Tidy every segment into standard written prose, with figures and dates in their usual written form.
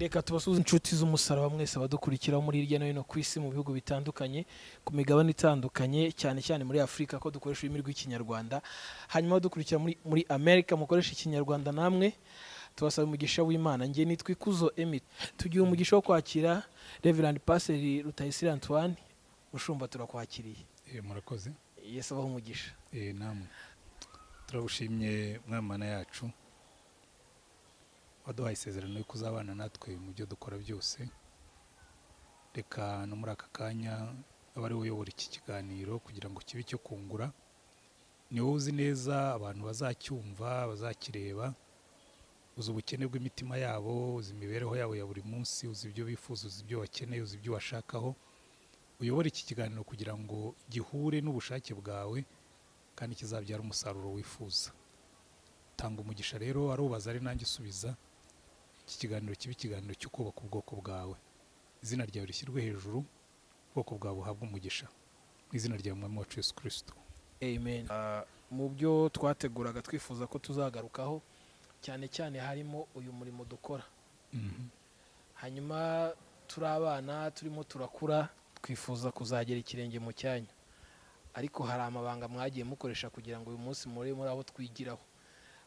reka tubasuze inshuti z'umusaraba mwese abadukurikira muri hirya no hino ku isi mu bihugu bitandukanye ku migabane itandukanye cyane cyane muri Afurika ko dukoresha ururimi rw'ikinyarwanda, hanyuma dukurikira muri Amerika mukoresha ikinyarwanda namwe tubasaba umugisha w'Imana. Ngiye nitwa Ikuzo Emile, tugiye umugisha wo kwakira Reverend Pastor Rutayisire Antoine. Mushumba turakwakiriye. Murakoze. Yesu abaho umugisha. Namwe turagushimye mwamana yacu waduhaye isezerano yo kuzabana natwe mu byo dukora byose. Reka no muri aka kanya aba ari uyobora iki kiganiro kugira ngo kibe cyo kungura. Ni wowe uzi neza abantu bazacyumva bazakireba, uzi ubukene bw'imitima yabo, uzi imibereho yabo ya buri munsi, uzi ibyo bifuza, uzi ibyo bakeneye, uzi ibyo bashakaho. Uyobora iki kiganiro kugira ngo gihure n'ubushake bwawe kandi kizabyara umusaruro wifuza. Tanga umugisha rero, arubaza ari nanjye usubiza. Iki kiganiro kibe ikiganiro cyo kubaka ubwoko bwawe. Izina ryawe rishyirwe hejuru, ubwoko bwawe buhabwe umugisha. Mu izina rya Mwami wacu Yesu Kristo. Amen. Mu byo twateguraga twifuza ko tuzagarukaho cyane cyane harimo uyu murimo dukora. Hanyuma turi abana turimo turakura, twifuza kuzagera ikirenge mu cyanya, ariko hari amabanga mwagiye mukoresha kugira ngo uyu munsi muri abo twigiraho.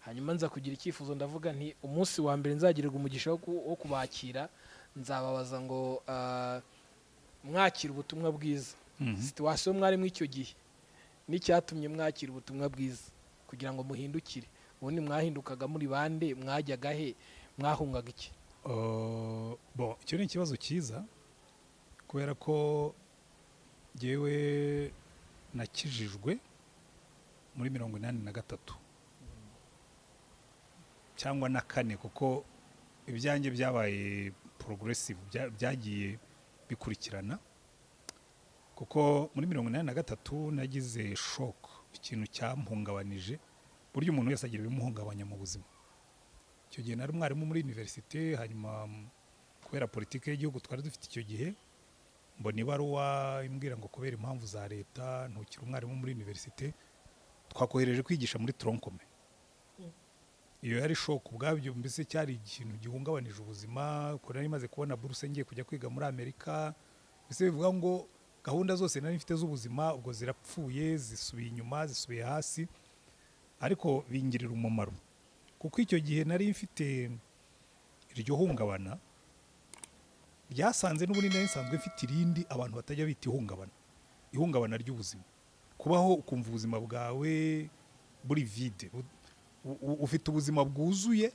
Hanyuma nza kugira icyifuzo, ndavuga nti umunsi wa mbere nzagirirwa umugisha wo kubakira, nzababaza ngo mwakira ubutumwa bwiza, situwasiyo mwari mu icyo gihe n'icyatumye mwakira ubutumwa bwiza kugira ngo muhindukire. Ubundi mwahindukaga muri bande, mwajyaga he, mwahungaga iki? Icyo ni ikibazo cyiza kubera ko jyewe nakijijwe muri 83 cyangwa na 4, kuko ibyanjye byabaye progressive, byagiye bikurikirana. Kuko muri 83 nagize shock, ikintu cyampungabanije. Buryo umuntu wese agira ibimuhungabanya mu buzima. Icyo gihe nari umwarimu muri universite, hanyuma kubera politike y'igihugu twari dufite icyo gihe, mbona ibaruwa imbwira ngo kubera impamvu za leta ntukiri umwarimu muri universite, twakohereje kwigisha muri tronkome. Iyo yari shock ubwabyo, mbese cyari ikintu gihungabanije ubuzima. Ko nari maze kubona buruse ngiye kujya kwiga muri Amerika, mbese bivuga ngo gahunda zose nari mfite z'ubuzima ubwo zirapfuye, zisubiye inyuma, zisubiye hasi. Ariko bingirira umumaro kuko icyo gihe nari mfite iryo hungabana ryasanze n'ubundi nari nsanzwe mfite irindi abantu batajya bita ihungabana ry'ubuzima. Kubaho ukumva ubuzima bwawe buri vide, ufite ubuzima bwuzuye.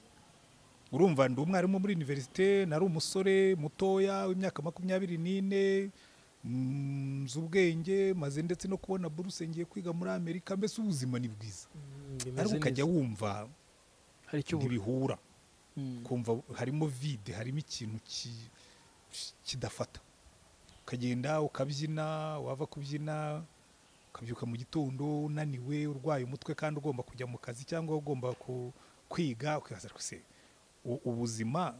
Urumva ndi umwarimu muri universite, nari umusore mutoya w'imyaka 24, z'ubwenge, maze ndetse no kubona buruse ngiye kwiga muri Amerika. Mbese ubuzima ni bwiza, ariko ukajya wumva hari icyo bihura, kumva harimo vide, harimo ikintu kidafata. Ukagenda ukabyina, wava kubyina ukabyuka mu gitondo unaniwe, urwaye umutwe, kandi ugomba kujya mu kazi cyangwa ugomba kwiga. Ukibaza se ubuzima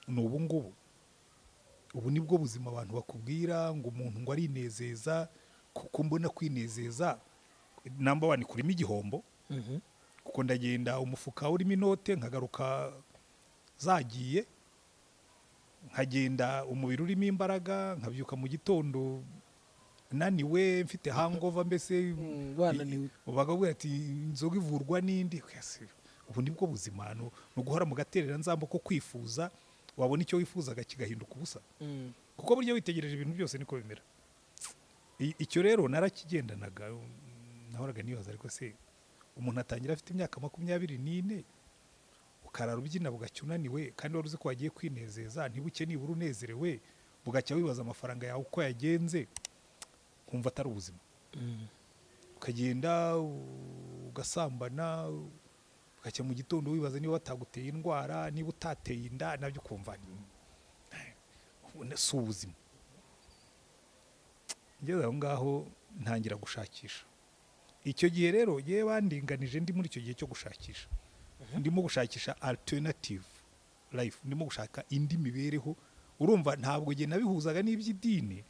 ni ubu ngubu? Ubu nibwo buzima abantu bakubwira ngo umuntu ngo arinezeza? Kuko mbona kwinezeza number 1 kurimo igihombo. Kuko ndagenda umufuka urimo inote, nkagaruka zagiye, nkagenda umubiri urimo imbaraga, nkabyuka mu gitondo naniwe, mfite hangover. Mbese bagabwira ati inzoga ivurwa n'indi. Ubu nibwo buzima, no guhora mu gaterera nzambo ko kwifuza, wabona icyo wifuzaga kigahinduka ubusa. Kuko buryo witegereje ibintu byose niko bimera. Icyo rero narakigendanaga, nahoraga nibaza, ariko se umuntu atangira afite imyaka 24 ukarara ubyina bugacya unaniwe, kandi wari uzi ko wagiye kwinezeza, ntibuke nibura unezerewe, bugacya wibaza amafaranga yawe uko yagenze, kumva atari ubuzima. Ukagenda ugasambana, ugacya mu gitondo wibaza niba wataguteye indwara, niba utateye inda, nabyo kumva si ubuzima. Ngeze aho ngaho ntangira gushakisha. Icyo gihe rero yewe bandinganije, ndi muri icyo gihe cyo gushakisha, ndimo gushakisha alternative life, ndimo gushaka indi mibereho. Urumva ntabwo gihe nabihuzaga n'iby'idini,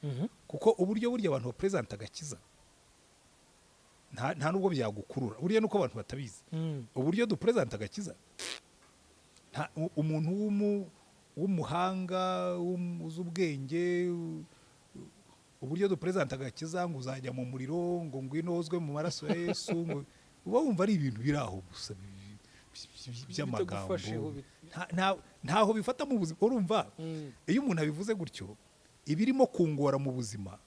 kuko uburyo burya abantu bapresenta agakiza nta nubwo byagukurura. Burya nuko abantu batabizi uburyo dupresenta agakiza. Umuntu w'umuhanga uzi ubwenge, uburyo dupresenta agakiza ngo uzajya mu muriro, ngo ngwino wozwe mu maraso ya Yesu, ngo uba wumva ari ibintu biri aho gusa by'amagambo, ntaho bifata mu buzima. Urumva iyo umuntu abivuze gutyo, ibirimo kungora mu buzima,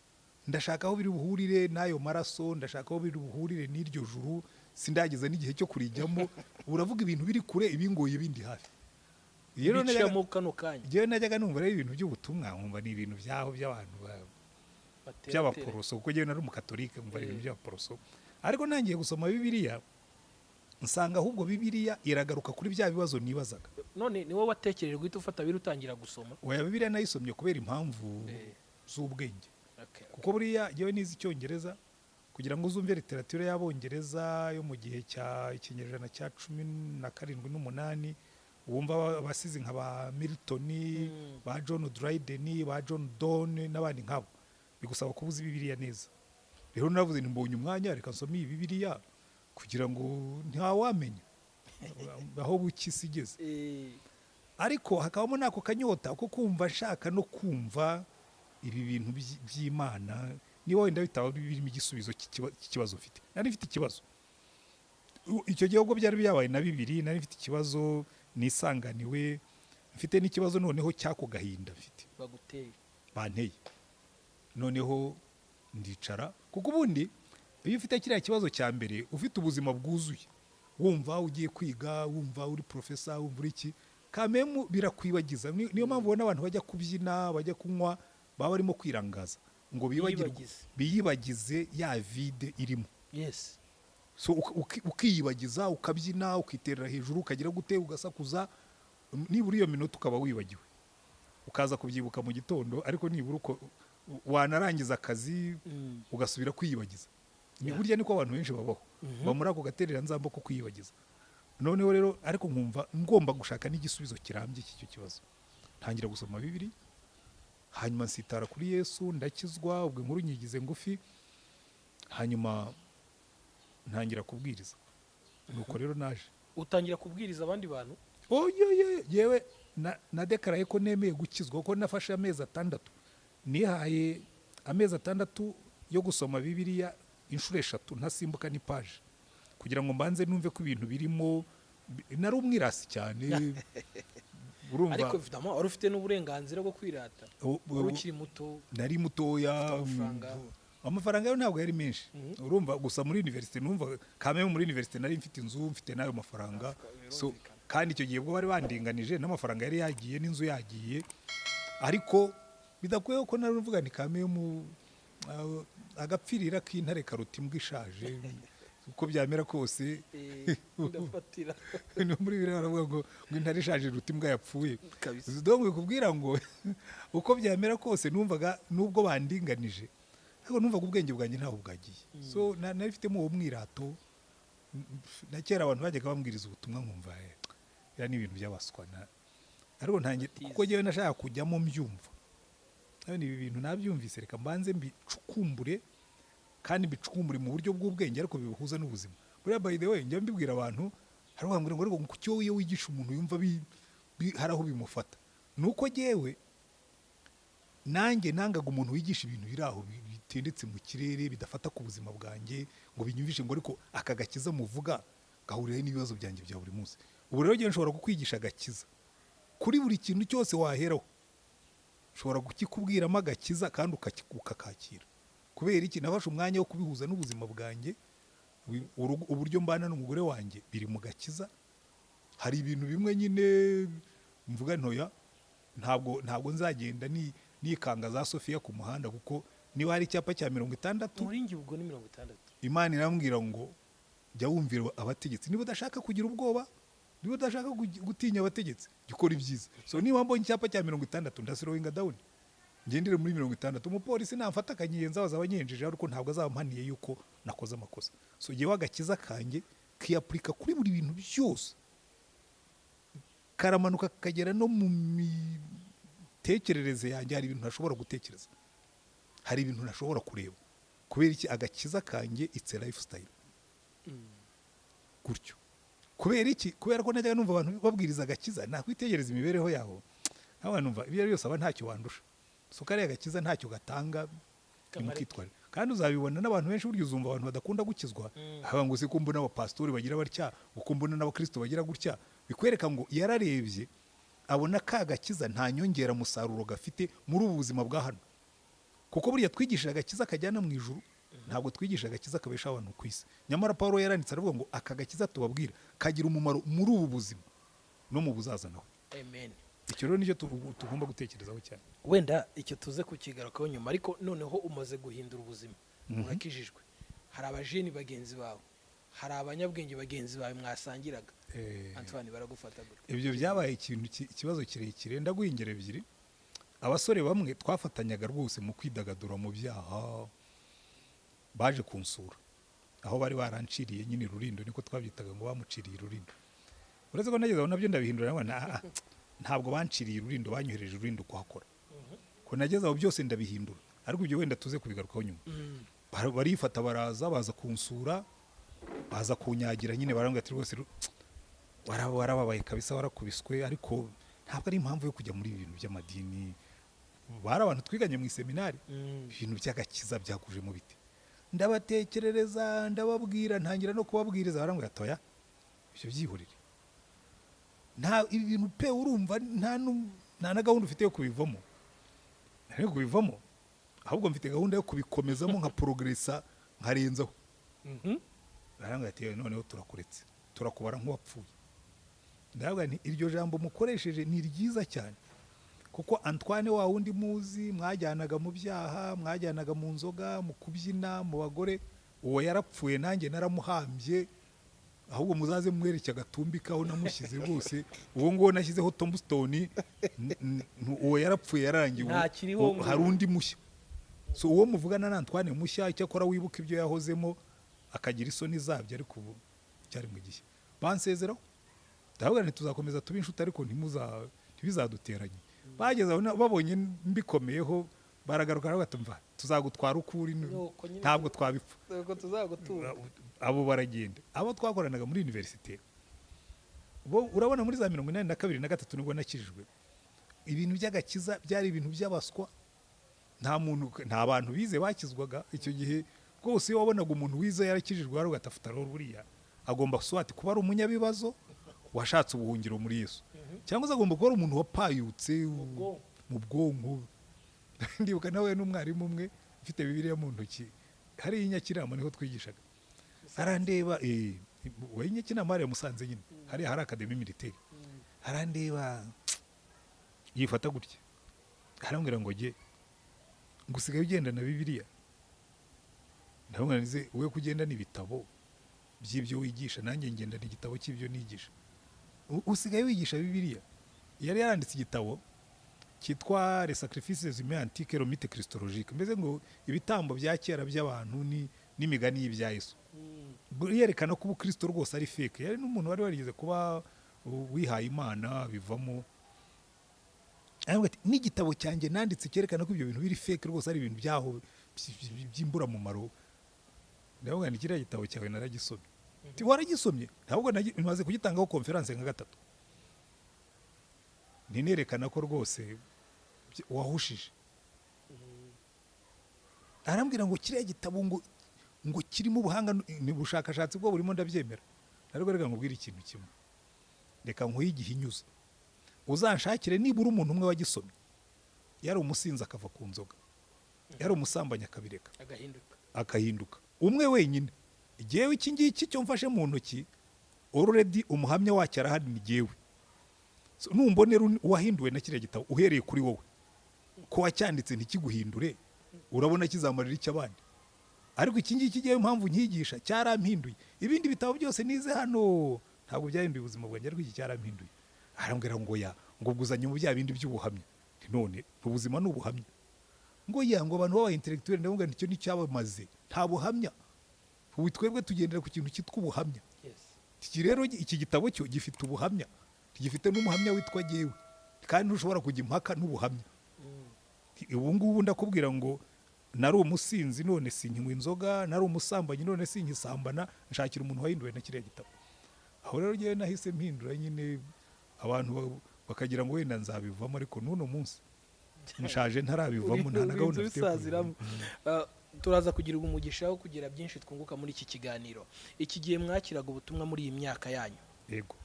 ndashaka aho biri buhurire n'ayo maraso, ndashaka aho biri buhurire n'iryo juru, sindageza n'igihe cyo kurijyamo. Uravuga ibintu biri kure, ibingoye bindi hafi. bicamo kano kanya. Jewe najyaga numva ari ibintu by'ubutumwa, nkumva ni ibintu byaho by'abantu by'abaporoso, kuko jewe nari umukatolike, nkumva ari ibintu by'abaporoso. Ariko nangiye gusoma Bibiliya, nsanga ahubwo Bibiliya iragaruka kuri bya bibazo nibazaga. None ni wowe watekereje guhita ufata Bibiliya utangira gusoma? Oya, Bibiliya nayisomye kubera impamvu z'ubwenge. Kuko buriya jewe nizi Icyongereza, kugira ngo uzumve literature y'Abongereza yo mu gihe cya ikinyejana cya 17 n'umunani, wumva abasizi nka ba Milton, ba John Dryden, ba John Donne n'abandi nkabo, bigusaba kubuza Bibiliya neza. Rero navuze nti mbonye umwanya, reka nsome iyi Bibiliya kugira ngo ntawamenya aho bukisi igeze. Ariko hakabamo nako kanyota ko kumva nshaka no kumva ibi bintu by'Imana, niba wenda bitaba birimo igisubizo cy'ikibazo ufite. Nari mfite ikibazo icyo gihe ubwo byari byabaye na bibiri, nari mfite ikibazo nisanganiwe, mfite n'ikibazo noneho cyako gahinda mfite banteye. Noneho ndicara, kuko ubundi iyo ufite kiriya kibazo cya mbere, ufite ubuzima bwuzuye, wumva ugiye kwiga, wumva uri professor, wumva uri iki, kamemu birakwibagiza. Niyo mpamvu ubona abantu bajya kubyina, bajya kunywa, baba barimo kwirangaza ngo biyibagize ya vide irimo. Yes. So ukiyibagiza, ukabyina, ukiterera hejuru, ukagira gute, ugasakuza, nibura iyo minota ukaba wibagiwe, ukaza kubyibuka mu gitondo. Ariko nibura uko wanarangiza akazi ugasubira kwiyibagiza. Ni burya niko abantu benshi babaho, bamuri ako gaterera nzambo ko kwiyibagiza. Noneho rero ariko nkumva ngomba gushaka n'igisubizo kirambye cy'icyo kibazo. Ntangira gusoma Bibiliya, hanyuma nsitara kuri Yesu, ndakizwa, ubwo inkuru nyigize ngufi, hanyuma ntangira kubwiriza. Nuko rero naje utangira kubwiriza abandi bantu. Yewe nadekaraye ko nemeye gukizwa, kuko nafashe amezi 6, nihaye amezi 6 yo gusoma Bibiliya inshuro 3 ntasimbuka ni page, kugira ngo mbanze numve ko ibintu birimo. Nari umwirasi cyane. Urumva, ariko évidemment wari ufite n'uburenganzira bwo kwirata, ukiri muto. Nari mutoya, amafaranga yo ntabwo yari menshi. Urumva, gusa muri university numva kamwe muri university nari mfite inzu, mfite nayo mafaranga. So kandi icyo gihe bwo bari bandinganije n'amafaranga yari yagiye n'inzu yagiye, ariko bidakwiye ko nari mvuga ni kamwe mu agapfirira k'intare karuta imbwa ishaje, uko byamera kose. Ndafatira no muri bire baravuga ngo intare ishaje iruta imbwa yapfuye. Donc bikubwira ngo uko byamera kose numvaga nubwo bandinganije, ariko numvaga ubwenge bwanjye ntaho bwagiye. So narifitemo uwo mwirato. Na kera abantu bajyaga bambwiriza ubutumwa nkumva ya ni ibintu by'abaswana, ariko ntangiye kuko jewe nashaka kujyamo mbyumva. Ni ibi bintu nabyumvise, reka mbanze mbicukumbure, kandi mbicukumbure mu buryo bw'ubwenge, ariko bibuhuza n'ubuzima. Buriya by the way, njya mbibwira abantu, hari ubambwira ngo ku cyo iyo wigisha umuntu yumva hari aho bimufata. Nuko jewe nanjye nangaga umuntu wigisha ibintu biri aho bitendetse mu kirere, bidafata ku buzima bwanjye, ngo binyumvishe ngo ariko akagakiza muvuga gahuriraho n'ibibazo byanjye bya buri munsi. Ubu rero nshobora kukwigisha agakiza kuri buri kintu cyose waheraho. Ushobora kukikubwiramo agakiza kandi ukakakira. Kubera iki? Nafashe umwanya wo kubihuza n'ubuzima bwanjye. Uburyo mbana n'umugore wanjye biri mu gakiza. Hari ibintu bimwe nyine mvuga ntoya, ntabwo nzagenda nikanga za Sofia ku muhanda, kuko niba hari icyapa cya 60 muringi ubwo ni 60, Imana irambwira ngo jya wumvira abategetsi. Niba udashaka kugira ubwoba, niba udashaka gutinya abategetsi, gikora ibyiza. So niba mbonye icyapa cya 60 ndasirowinga down, ngendere muri 60. Umupolisi namfata akanyiyenza baza abanyenjeje, ariko ntabwo azampaniye yuko nakoze amakosa. So jewe agakiza kanjye kiyaplika kuri buri bintu byose, karamanuka kagera no mu mitekerereze yanjye. Hari ibintu ntashobora gutekereza, hari ibintu ntashobora kureba. Kubera iki? Agakiza kanjye it's a lifestyle. Gutyo. Kubera iki? Kubera ko najyaga numva abantu babwiriza agakiza, nakwitegereza imibereho yaho nawe numva ibyo byose aba ntacyo wandusha, so kariya gakiza ntacyo gatanga imyitwarire. Kandi uzabibona n'abantu benshi burya uzumva abantu badakunda gukizwa haba ngo siko mbona abapastori bagira batya, uko mbona n'abakristo bagira gutya, bikwereka ngo yararebye abona ka gakiza nta nyongera musaruro gafite muri ubu buzima bwa hano, kuko burya twigishije agakiza kajyana mu ijuru, ntabwo twigisha agakiza kabesha abantu ku isi. Nyamara Paulo yaranditse aravuga ngo aka gakiza tubabwira kagira umumaro muri ubu buzima no mu buzaza naho. Amen. Icyo rero nicyo tugomba gutekerezaho cyane. Wenda icyo tuze kukigarukaho nyuma, ariko noneho umaze guhindura ubuzima, urakijijwe, hari abajeni bagenzi bawe, hari abanyabwenge bagenzi bawe mwasangiraga, Antoine baragufata gute? Ibyo byabaye ikibazo kirekire. Ndaguha ingero ebyiri. Abasore bamwe twafatanyaga rwose mu kwidagadura mu byaha baje kunsura aho bari baranciriye nyine Rurindo, niko twabyitaga ngo bamuciriye Rurindo. Uretse ko nageze aho nabyo ndabihindura, ntabwo banciriye Rurindo, banyohereje Rurindo kuhakora. Ko nageze aho byose ndabihindura, ariko ibyo wenda tuze kubigarukaho nyuma. Barifata baraza baza kunsura, baza kunyagira nyine, barambwira ati rwose warababaye kabisa, warakubiswe, ariko ntabwo ari impamvu yo kujya muri ibintu by'amadini. Bari abantu twiganye mu seminari, ibintu by'agakiza byakuje mu biti. Ndabatekerereza, ndababwira, ntangira no kubabwiriza, barambwira atoya ibyo byihurire, nta ibi bintu pe urumva nta na gahunda ufite yo kubivamo. Nari kubivamo, ahubwo mfite gahunda yo kubikomezamo nka progressa nkarenzaho. Barambwira ati noneho turakuretse, turakubara nk'uwapfuye. Ndavuga nti iryo jambo mukoresheje ni ryiza cyane, kuko Antoine wa wundi muzi mwajyanaga mu byaha, mwajyanaga mu nzoga, mu kubyina, mu bagore, uwo yarapfuye, nanjye naramuhambye, ahubwo muzaze mwereke agatumbikaho namushyize rwose. Uwo ngo nashyizeho tombstone, uwo yarapfuye yarangiye, hari undi mushya. So uwo muvugana na Antoine mushya, icyakora wibuka ibyo yahozemo akagira isoni zabyo, ariko ubu cyari mu gihe bansezeraho. Ndavuga nti tuzakomeza tuba inshuti, ariko ntibizaduteranye. Bageze aho babonye mbikomeyeho, baragaruka batumva tuzagutwara ukuri, ntabwo twabipfa, abo baragenda. Abo twakoranaga muri universite bo, urabona muri za 82 na 3 nibwo nakijijwe. Ibintu by'agakiza byari ibintu by'abaswa, nta bantu bize bakizwaga icyo gihe rwose. Iyo wabonaga umuntu wize yarakijijwe, wari ugatafuta rero buriya agomba swati kuba ari umunyabibazo washatse ubuhungiro muri Yesu, cyangwa se agomba kuba ari umuntu wapayutse mu bwonko. Ndibuka nawe n'umwarimu umwe ufite Bibiliya mu ntoki, hari inyakirama niho twigishaga, arandeba we Nyakinama ya Musanze nyine, hari akademi militaire, arandeba yifata gutya, arambwira ngo nge ngusigaye ugenda na Bibiliya. Ndabona nize we kugenda n'ibitabo by'ibyo wigisha, nanjye ngenda n'igitabo cy'ibyo nigisha. Usigaye wigisha Bibiliya. Yari yaranditse igitabo cyitwa Les Sacrifices Humains Antiques et Mythes Christologiques, mbese ngo ibitambo bya kera by'abantu n'imigani y'ibya Yesu. Yerekana ko ubukristo rwose ari fake. Yari n'umuntu wari warigeze kuba wihaye Imana bivamo. N'igitabo cyanjye nanditse cyerekana ko ibyo bintu biri fake rwose, ari ibintu byaho by'imbura mu maro. Ndavuga nti kiriya gitabo cyawe naragisomye. Waragisomye? Ntabwo maze kugitangaho conference nka 3. Ninerekana ko rwose wahushije. Arambwira ngo kiriya gitabo ngo kirimo ubuhanga n'ubushakashatsi bwo burimo, ndabyemera. Ariko reka nkubwire ikintu kimwe, reka nkuhe igihinyuza, uzanshakire nibura umuntu umwe wagisomye yari umusinzi akava ku nzoga, yari umusambanya akabireka akahinduka, umwe wenyine. Jewe iki ngiki cyo mfashe mu ntoki already umuhamya wacyo arahari, ni jewe. So numbonera wahinduwe na kiriya gitabo uhereye kuri wowe, ko wacyanditse ntikiguhindure, urabona kizamarira icy'abandi. Ariko iki ngiki jewe impamvu nkigisha cyarampinduye. Ibindi bitabo byose nize hano ntabwo byahinduye ubuzima bwanjye, ariko iki cyarampinduye. Arambwira ngo ngo guzanye mu bya bindi by'ubuhamya. None ubuzima n'ubuhamya. Ngo ngo abantu baba intellectuel, ndavuga nicyo nicyabamaze, nta buhamya. Ubu twebwe tugendera ku kintu cyitwa ubuhamya. Iki rero iki gitabo cyo gifite ubuhamya, gifite n'umuhamya witwa jewe, kandi ntushobora kujya impaka n'ubuhamya. Ubu ngubu ndakubwira ngo nari umusinzi none sinkinywa inzoga, nari umusambanyi none sinkisambana, nshakira umuntu wahinduwe na kiriya gitabo. Aho rero ngewe nahise mpindura nyine, abantu bakagira ngo wenda nzabivamo ariko n'uno munsi nshaje ntarabivamo nta na gahunda mfite turaza kugira umugisha wo kugira byinshi twunguka muri iki kiganiro. Iki gihe mwakiraga ubutumwa muri iyi myaka yanyu, yego,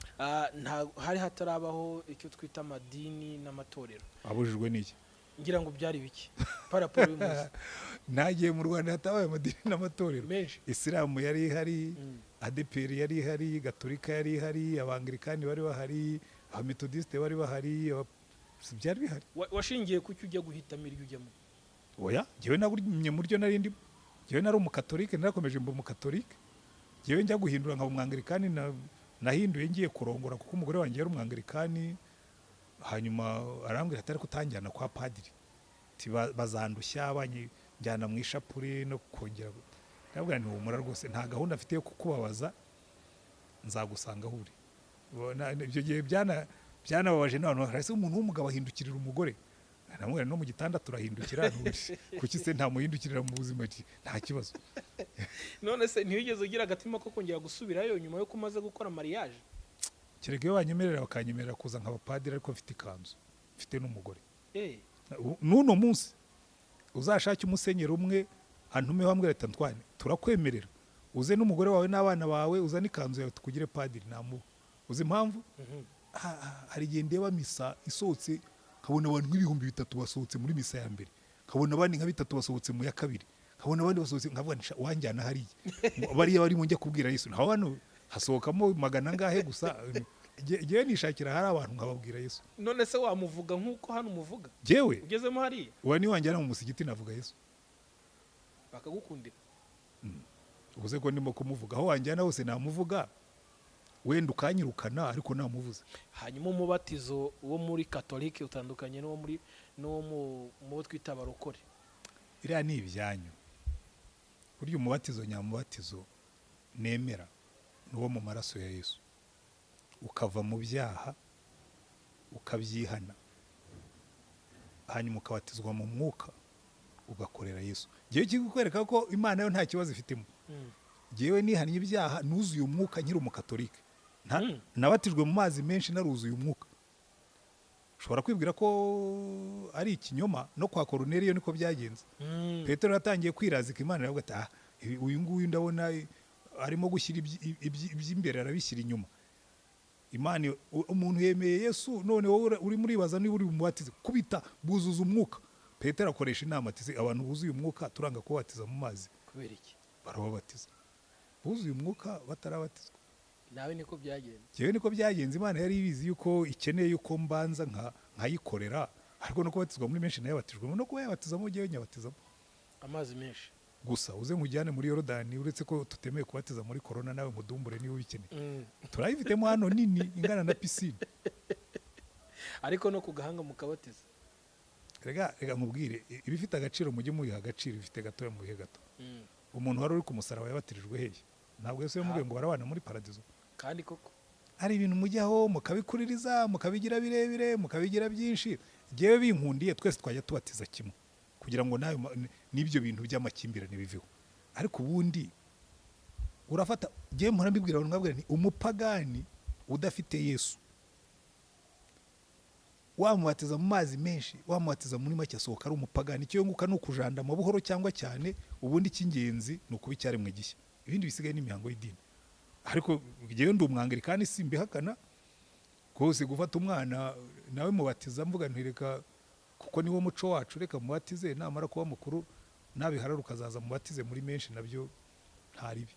hari hatarabaho icyo twita amadini n'amatorero. abujijwe n'iki? Ngira ngo byari biki paraporo y'umuzi? Nagiye mu Rwanda hatabaye amadini n'amatorero menshi. Isilamu yari ihari, ADPR yari ihari, Gatolika yari ihari, Abangilikani bari bahari, Abametodiste bari bahari, byari bihari. Washingiye kuki ujya guhitamo iryo ujyamo? Oya, jewe nagumye mu ryo narindi. Jewe nari umukatolike, narakomeje mba umukatolike. Jewe njya guhindura nka Umwangilikani nahinduye ngiye kurongora kuko umugore wanjye yari Umwangilikani. Hanyuma arambwira atari kutanjyana kwa padiri, bazandushya banjyana mu ishapure no kongera. Ndabwira nti humura rwose nta gahunda afite yo kukubabaza, nzagusanga aho uri. Ibyo gihe byanababaje n'abantu barase umuntu w'umugabo ahindukirira umugore. Namwe no mu gitanda turahindukira kuki se nta muhindukirira mu buzima nta kibazo. None se ntiyigeze ugira agatima ko kongera gusubirayo nyuma yo kumaze gukora mariage? Kerege banyemerera bakanyemerera kuza nk'abapadiri ariko mfite ikanzu, mfite n'umugore. N'uno munsi uzashake umusenyeri umwe antumeho ambwira ati Antoine turakwemerera uze n'umugore wawe n'abana bawe uzane ikanzu yawe tukugire padiri. Namu uzi impamvu? Hari igihe ndeba misa isohotse nkabona abantu nk'ibihumbi 3 basohotse muri misa ya mbere, nkabona abandi nka 3 basohotse mu ya kabiri, nkabona abandi basohotse nkavuga wanjyana hariya bariya bari mu njya kubwira Yesu. Nta hano hasohokamo magana ngahe gusa, jewe nishakira hari abantu nkababwira Yesu. None se wamuvuga nk'uko hano umuvuga? Jewe ugezemo hariya uwa ni wanjyana mu musigiti navuga Yesu bakagukundira. Ubuze ko ndimo kumuvuga aho wanjyana hose namuvuga, wenda ukanyirukana ariko namuvuze. Hanyuma umubatizo wo muri Katolike utandukanye no mu twita abarokore. Iriya ni ibyanyu. Burya umubatizo nyamubatizo nemera n'uwo mu maraso ya Yesu, ukava mu byaha ukabyihana, hanyuma ukabatizwa mu mwuka ugakorera Yesu. Jewe kikwereka ko Imana yo nta kibazo ifitemo. Jewe nihanye ibyaha nuzuye umwuka nkiri umukatolike. Nabatijwe mu mazi menshi naruzuye umwuka. Ushobora kwibwira ko ari ikinyoma, no kwa Koruneliyo niko byagenze. Petero yatangiye kwirazika Imana iravuga ati uyu nguyu ndabona arimo gushyira iby'imbere arabishyira inyuma. Imana umuntu yemeye Yesu, none wowe uri muribaza niba uri mubatize kubita buzuza umwuka. Petero akoresha inama ati abantu buzuye umwuka turanga kubatiza mu mazi. Kubera iki? Barababatiza. Buzuye umwuka batarabatizwa. Nawe niko byagenze. Jewe niko byagenze. Imana yari ibizi yuko ikeneye yuko mbanza nkayikorera, ariko no kubatizwa muri menshi nayo batijwe no kuba yabatizamo jewe nyabatizamo amazi menshi gusa. Uze nkujyane muri Yorodani, uretse ko tutemeye kubatiza muri corona nawe mudumbure niwe ubikeneye. Turayifitemo hano nini ingana na piscine. Ariko no kugahanga mukabatiza. Rega nkubwire ibifite agaciro mujye mubiha agaciro, ifite gatoya mu bihe gato. Umuntu wari uri ku musaraba yabatirijwe hehe? Ntabwo Yesu yamubwiye ngo barabana muri paradizo. Kandi koko hari ibintu mujyaho mukabikuririza, mukabigira birebire, mukabigira byinshi. Jewe binkundiye twese twajya tubatiza kimwe kugira ngo nayo n'ibyo bintu by'amakimbirane biveho. Ariko ubundi urafata, jewe mpora mbibwira abantu nkabwira ni umupagani udafite Yesu wamubatiza mu mazi menshi, wamubatiza muri make asohoka ari umupagani. Icyo yunguka ni ukujanda mu buhoro cyangwa cyane, ubundi cy'ingenzi ni ukuba icyaremwe gishya. Ibindi bisigaye n'imihango y'idini. Ariko jewe ndi Umwangilikani simbihakana kose gufata umwana nawe mubatiza mvuga ntireka kuko niwo muco wacu, reka mubatize namara kuba mukuru nabihararuka ukazaza mubatize muri menshi, nabyo ntaribi.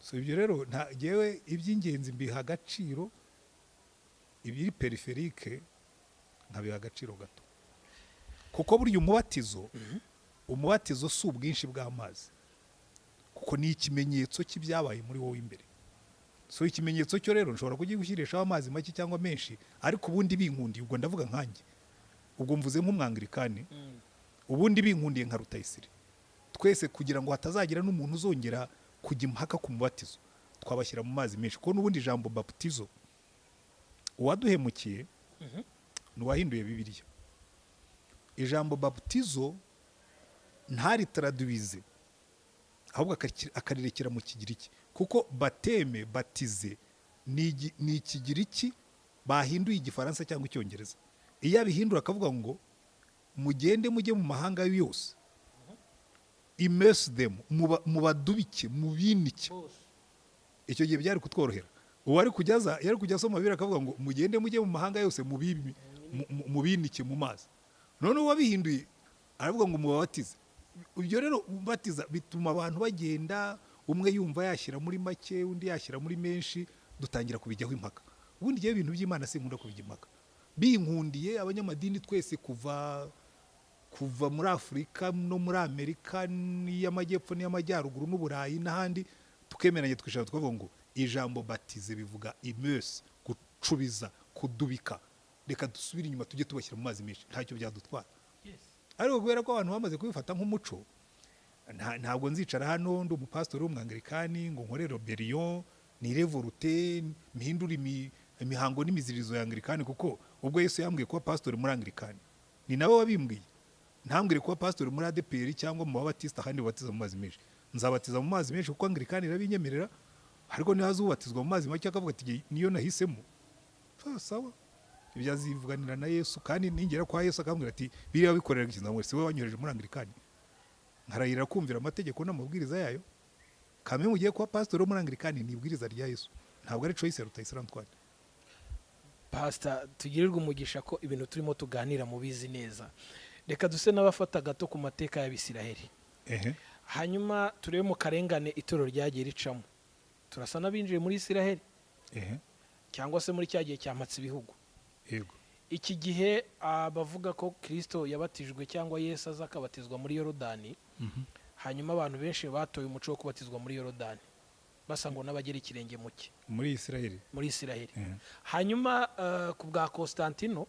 So ibyo rero jewe iby'ingenzi mbiha agaciro, ibiri periferike nkabiha agaciro gato. Kuko burya umubatizo si ubwinshi bw'amazi, kuko ni ikimenyetso cy'ibyabaye muri wowe imbere. So ikimenyetso cyo rero nshobora kugigushyirishaho amazi make cyangwa menshi, ariko ubundi binkundiye, ubwo ndavuga nkanjye, ubwo mvuze nk'Umwangilikani, ubundi binkundiye nka Rutayisire, twese kugira ngo hatazagira n'umuntu uzongera kujya impaka ku mubatizo, twabashyira mu mazi menshi. Kuko n'ubundi ijambo baptizo uwaduhemukiye n'uwahinduye Bibiliya. Ijambo baptizo ntaritaradubize, ahubwo akarirekera mu Kigiriki, kuko bateme batize ni Ikigiriki bahinduye igifaransa cyangwa icyongereza. Iyo abihindura akavuga ngo mugende mujye mu mahanga yose, immerse them, mubadubike, mubinike, icyo gihe byari kutworohera. Uwo ari kujyaza yari kujya asoma Bibiliya akavuga ngo mugende mujye mu mahanga yose, mubinike mu mazi. None wabihinduye aravuga ngo mubabatize. Ibyo rero ubatiza bituma abantu bagenda, umwe yumva yashyira muri make, undi yashyira muri menshi, dutangira kubijyaho impaka. Ubundi gihe ibintu by'Imana sinkunda kubijya impaka. Binkundiye abanyamadini twese kuva muri Afurika no muri Amerika n'iy'amajyepfo n'iy'amajyaruguru n'Uburayi n'ahandi, tukemeranye twishaka twavuga ngo ijambo batize bivuga immerse, gucubiza, kudubika. Reka dusubire inyuma tujye tubashyira mu mazi menshi, ntacyo byadutwara. Ariko kubera ko abantu bamaze kubifata nk'umuco, ntabwo nzicara hano ndi umupastori w'umwangilikani ngo nkore rebellion, nirevolute, mpindure imihango n'imizirizo ya Anglikani, kuko ubwo Yesu yambwiye kuba pastori muri Anglikani, ni nawe wabimbwiye. Ntambwire kuba pastori muri ADPR cyangwa mu Babatista kandi batiza mu mazi menshi. Nzabatiza mu mazi menshi kuko Anglikani irabinyemerera, ariko nihaza ubatizwa mu mazi make akavuga ati niyo nahisemo. Sawa. Ibyo azivuganira na Yesu, kandi ningera kwa Yesu akambwira ati biriya bikorera ikintu ngo si we wanyohereje muri Anglikani. Nkarayira kumvira amategeko n'amabwiriza yayo. Kame mugiye kuba pastor muri Anglikani nibwiriza rya Yesu. Ntabwo ari choice ya Rutayisire Antoine. Pastor, tugirirwe umugisha ko ibintu turimo tuganira mu bizi neza. Reka duse n'abafata gato ku mateka y'Abisiraheli. Hanyuma turebe mu karengane itoro ryagiye ricamo. Turasa n'abinjiye muri Isiraheli. Cyangwa se muri cyagiye cyamatse ibihugu. Yego. Iki gihe bavuga ko Kristo yabatijwe cyangwa Yesu azakabatizwa muri Yorodani. Hanyuma abantu benshi batoye umuco wo kubatizwa muri Yorodani, basa ngo n'abagera ikirenge muke muri Isiraheli. Hanyuma ku bwa Constantino,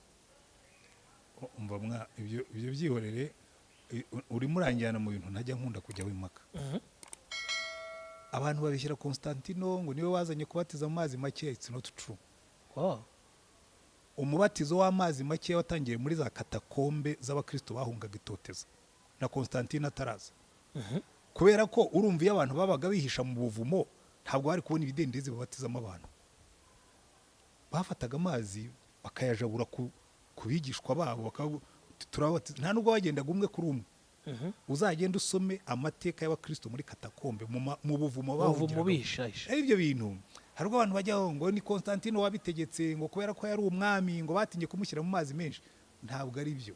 umva ibyo byihorere, uri muranjyana mu bintu ntajya nkunda kujya wimaka. Abantu babishyira Constantino ngo niwe wazanye kubatiza mu mazi make. It's not true. Umubatizo w'amazi make watangiye muri za katakombe z'abakristo bahungaga itoteza na Constantine ataraza. Kubera ko urumva iyo abantu babaga bihisha mu buvumo, ntabwo bari kubona ibidendezi babatizamo abantu. Bafataga amazi bakayajabura kubigishwa babo, turabatiza. Nta nubwo wagendaga umwe kuri umwe. Uzagenda usome amateka y'abakristo muri katakombe mu buvumo bahungira. Ibyo bintu harwo abantu bajyaho ngo ni Constantine wabitegetse, ngo kubera ko yari umwami ngo batinye kumushyira mu mazi menshi. Ntabwo ari byo.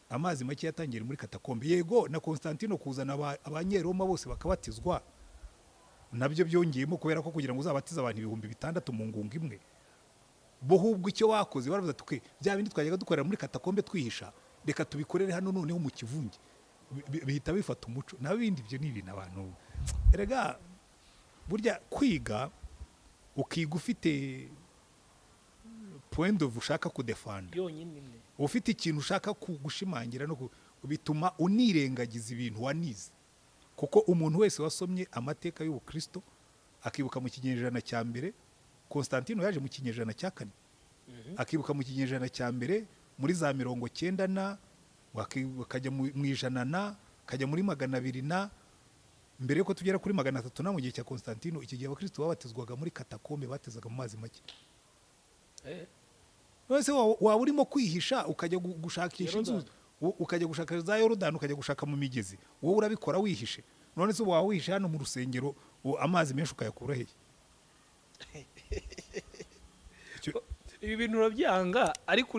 Amazi make yatangiye muri katakombe. Yego na Constantine kuzana abanyeroma bose bakabatizwa, nabyo byongeyemo kubera ko kugira ngo uzabatize abantu 6,000 mu ngungu imwe. Bo hubwo icyo wakoze baravuze tuke bya bindi twajyaga dukorera muri katakombe twihisha, reka tubikorere hano noneho mu kivungi. Bihita bifata umuco. Nabindi byo ni ibintu abantu. Erega burya kwiga ukiga ufite point of ushaka kudefanda, ufite ikintu ushaka gushimangira no bituma unirengagiza ibintu wanize. Kuko umuntu wese wasomye amateka y'Ubukristo akibuka mu kinyejana cya mbere, Constantino yaje mu kinyejana cya 4, akibuka mu kinyejana cya mbere muri za 90 na akajya mu ijana na kajya muri 200 na mbere yuko tugera kuri 300 na mu gihe cya Constantino. Iki gihe abakristo babatizwaga muri katakombe, batezaga mu mazi make. Wese waba urimo kwihisha ukajya gushakisha inzu, ukajya gushaka za Yorodani, ukajya gushaka mu migezi, wowe urabikora wihishe. None se wawe wihishe hano mu rusengero amazi menshi ukayakura hehe? Ibi bintu urabyanga, ariko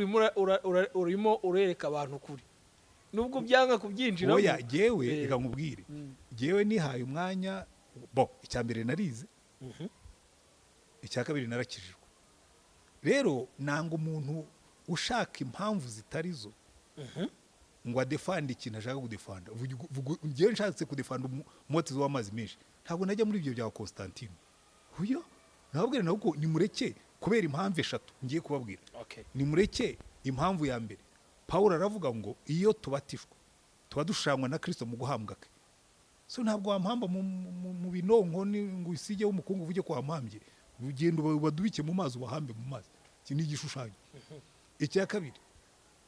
urimo urereka abantu kuri. Nubwo byanga kubyinjira. Oya, jewe reka nkubwire. Jewe nihaye umwanya, icya mbere narize, icya kabiri narakijijwe. Rero nanga umuntu ushaka impamvu zitarizo ngo adefande ikintu ashaka kudefanda. Ngiye nshatse kudefanda umubatizo w'amazi menshi, ntabwo najya muri ibyo bya Constantine. Huyo nababwira nako nimureke kubera impamvu 3 ngiye kubabwira. Ni mureke impamvu ya mbere. Paulo aravuga ngo iyo tubatishwa tuba dushangwa na Kristo mu guhambwa ke. So ntabwo wampamba mu binonko ngo isije w'umukungu uvuge ko wampambye. Ugenda ubadubike mu mazi ubahambe mu mazi. Iki ni igishushanyo. Icya kabiri,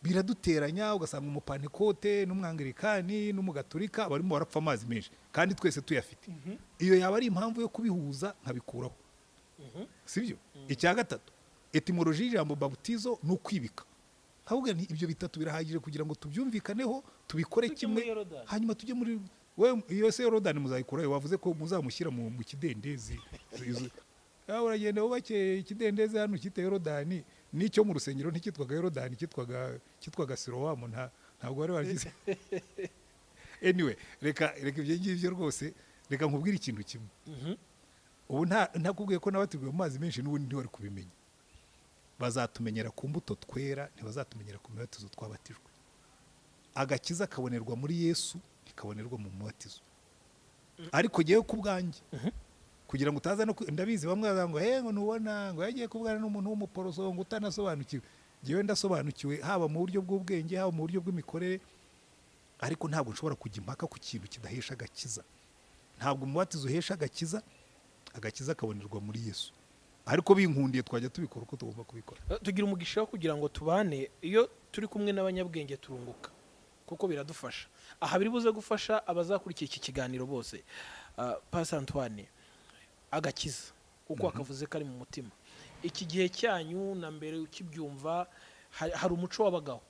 biraduteranya ugasanga umupantekote n'umwangilikani n'umugatolika barimo barapfa amazi menshi kandi twese tuyafite. Iyo yaba ari impamvu yo kubihuza nkabikuraho. Sibyo? Icya gatatu, etimoloji y'ijambo baptizo ni ukwibika. Ahubwo ibyo bitatu birahagije kugira ngo tubyumvikaneho tubikore kimwe, hanyuma tujye muri iyo se Yorodani muzayikurayo. Wavuze ko muzamushyira mu kidendezi. Uragenda wubake ikidendezi hano cyite Yorodani, n'icyo mu rusengero ntikitwaga Yorodani, kitwaga Silowamu, ntabwo bari baragize. Anyway, reka ibyo ngibyo rwose, reka nkubwire ikintu kimwe. Ubu ntakubwiye ko nabatiguye mu mazi menshi n'ubundi ntiwari kubimenya. Bazatumenyera ku mbuto twera, ntibazatumenyera ku mibatizo twabatijwe. Agakiza kabonerwa muri Yesu, ntikabonerwa mu mubatizo. Ariko ngewe ku bwanjye, kugira ngo utaza no ndabizi bamwe ngo ngo nubona ngo yagiye kubwana n'umuntu w'umuporoso ngo utanasobanukiwe. Ngewe ndasobanukiwe, haba mu buryo bw'ubwenge, haba mu buryo bw'imikorere, ariko ntabwo nshobora kujya impaka ku kintu kidahesha agakiza. Ntabwo umubatizo uhesha agakiza, agakiza kabonerwa muri Yesu. Ariko binkundiye twajya tubikora uko tugomba kubikora. Tugira umugisha wo kugira ngo tubane, iyo turi kumwe n'abanyabwenge turunguka, kuko biradufasha. Aha biri buze gufasha abazakurikiye iki kiganiro bose. Pastor Antoine, agakiza uko akavuze kari mu mutima, iki gihe cyanyu na mbere ukibyumva hari umuco wabagaho.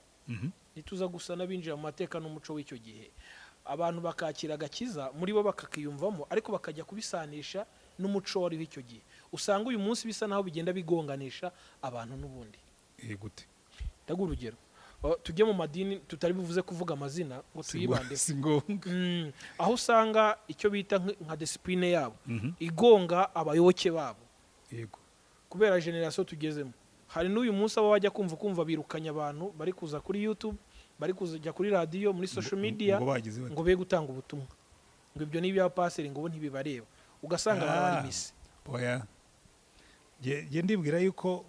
Nituza gusa n'abinjira mu mateka n'umuco w'icyo gihe, abantu bakakira agakiza muri bo bakakiyumvamo, ariko bakajya kubisanisha n'umuco wari w'icyo gihe. Usanga uyu munsi bisa naho bigenda bigonganisha abantu n'ubundi. Gute? Ndaguha urugero. Tujye mu madini tutari bivuze kuvuga amazina ngo tuyibande. Aho usanga icyo bita nka discipline yabo igonga abayoboke babo. Yego. Kubera generation tugezemo. Hari n'uyu munsi abo bajya kumva birukanya abantu bari kuza kuri YouTube, bari kujya kuri radio, muri social media ngo be gutanga ubutumwa. Ngo ibyo ni ibya pastor ngo bo ntibibareba. Ugasanga bari misi. Oya. Je ndibwira yuko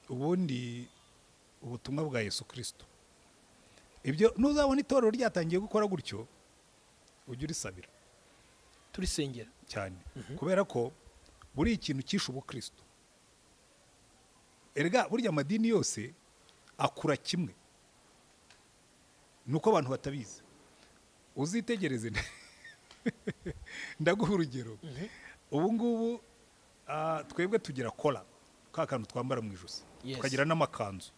ubundi ubutumwa bwa Yesu Kristo, ibyo nuzabona itorero ryatangiye gukora gutyo, ujye urisabira, turisengera cyane. Kubera ko buri ikintu cyishe ubukristo. Erega burya amadini yose akura kimwe, nuko abantu batabizi. Uzitegereze ndaguha urugero. Ubu ngubu twebwe tugira kola, ka kantu twambara mu ijosi, tukagira n'amakanzu.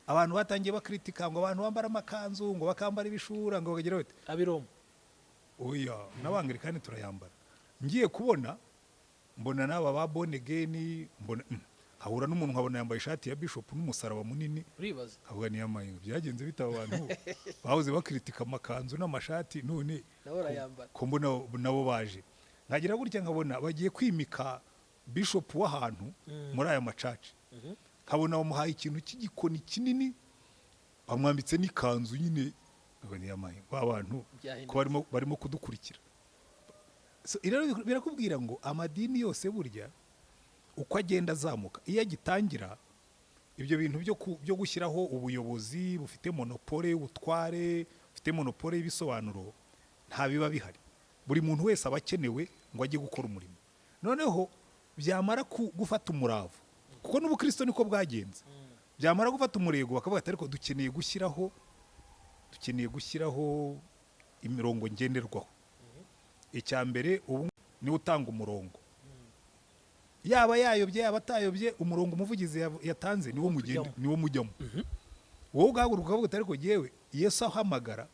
Abantu batangiye bakritika ngo abantu bambara amakanzu, ngo bakambara ibishura, ngo bakagira bate abiroma. Oya, n'abangirikani turayambara. Ngiye kubona mbona n'aba ba born again, mbona hahura n'umuntu nkabona yambaye ishati ya bishop n'umusaraba munini. Uribaza avuga ni yamayinga byagenze bitaba abantu bahoze bakritika amakanzu n'amashati, none nabo rayambara ko mbona nabo baje. Nkagira gutya nkabona bagiye kwimika bishop w'ahantu muri aya macaci. Nkabona bamuhaye ikintu cy'igikoni kinini, bamwambitse n'ikanzu nyine. Avuga ni yamayinga abantu ko barimo kudukurikira. So birakubwira ngo amadini yose burya uko agenda azamuka, iyo agitangira ibyo bintu byo gushyiraho ubuyobozi bufite monopole, ubutware bufite monopole y'ibisobanuro, nta biba bihari. Buri muntu wese aba akenewe ngo ajye gukora umurimo. Noneho byamara gufata umuravu, kuko n'ubukristo niko bwagenze. Byamara gufata umurego bakavuga ati ariko dukeneye gushyiraho imirongo ngenderwaho. Icya mbere ubu ni utanga umurongo, yaba yayobye yaba atayobye, umurongo umuvugizi yatanze niwo mujyamo. Wowe ugahaguruka ukavuga ati ariko yewe Yesu ahamagara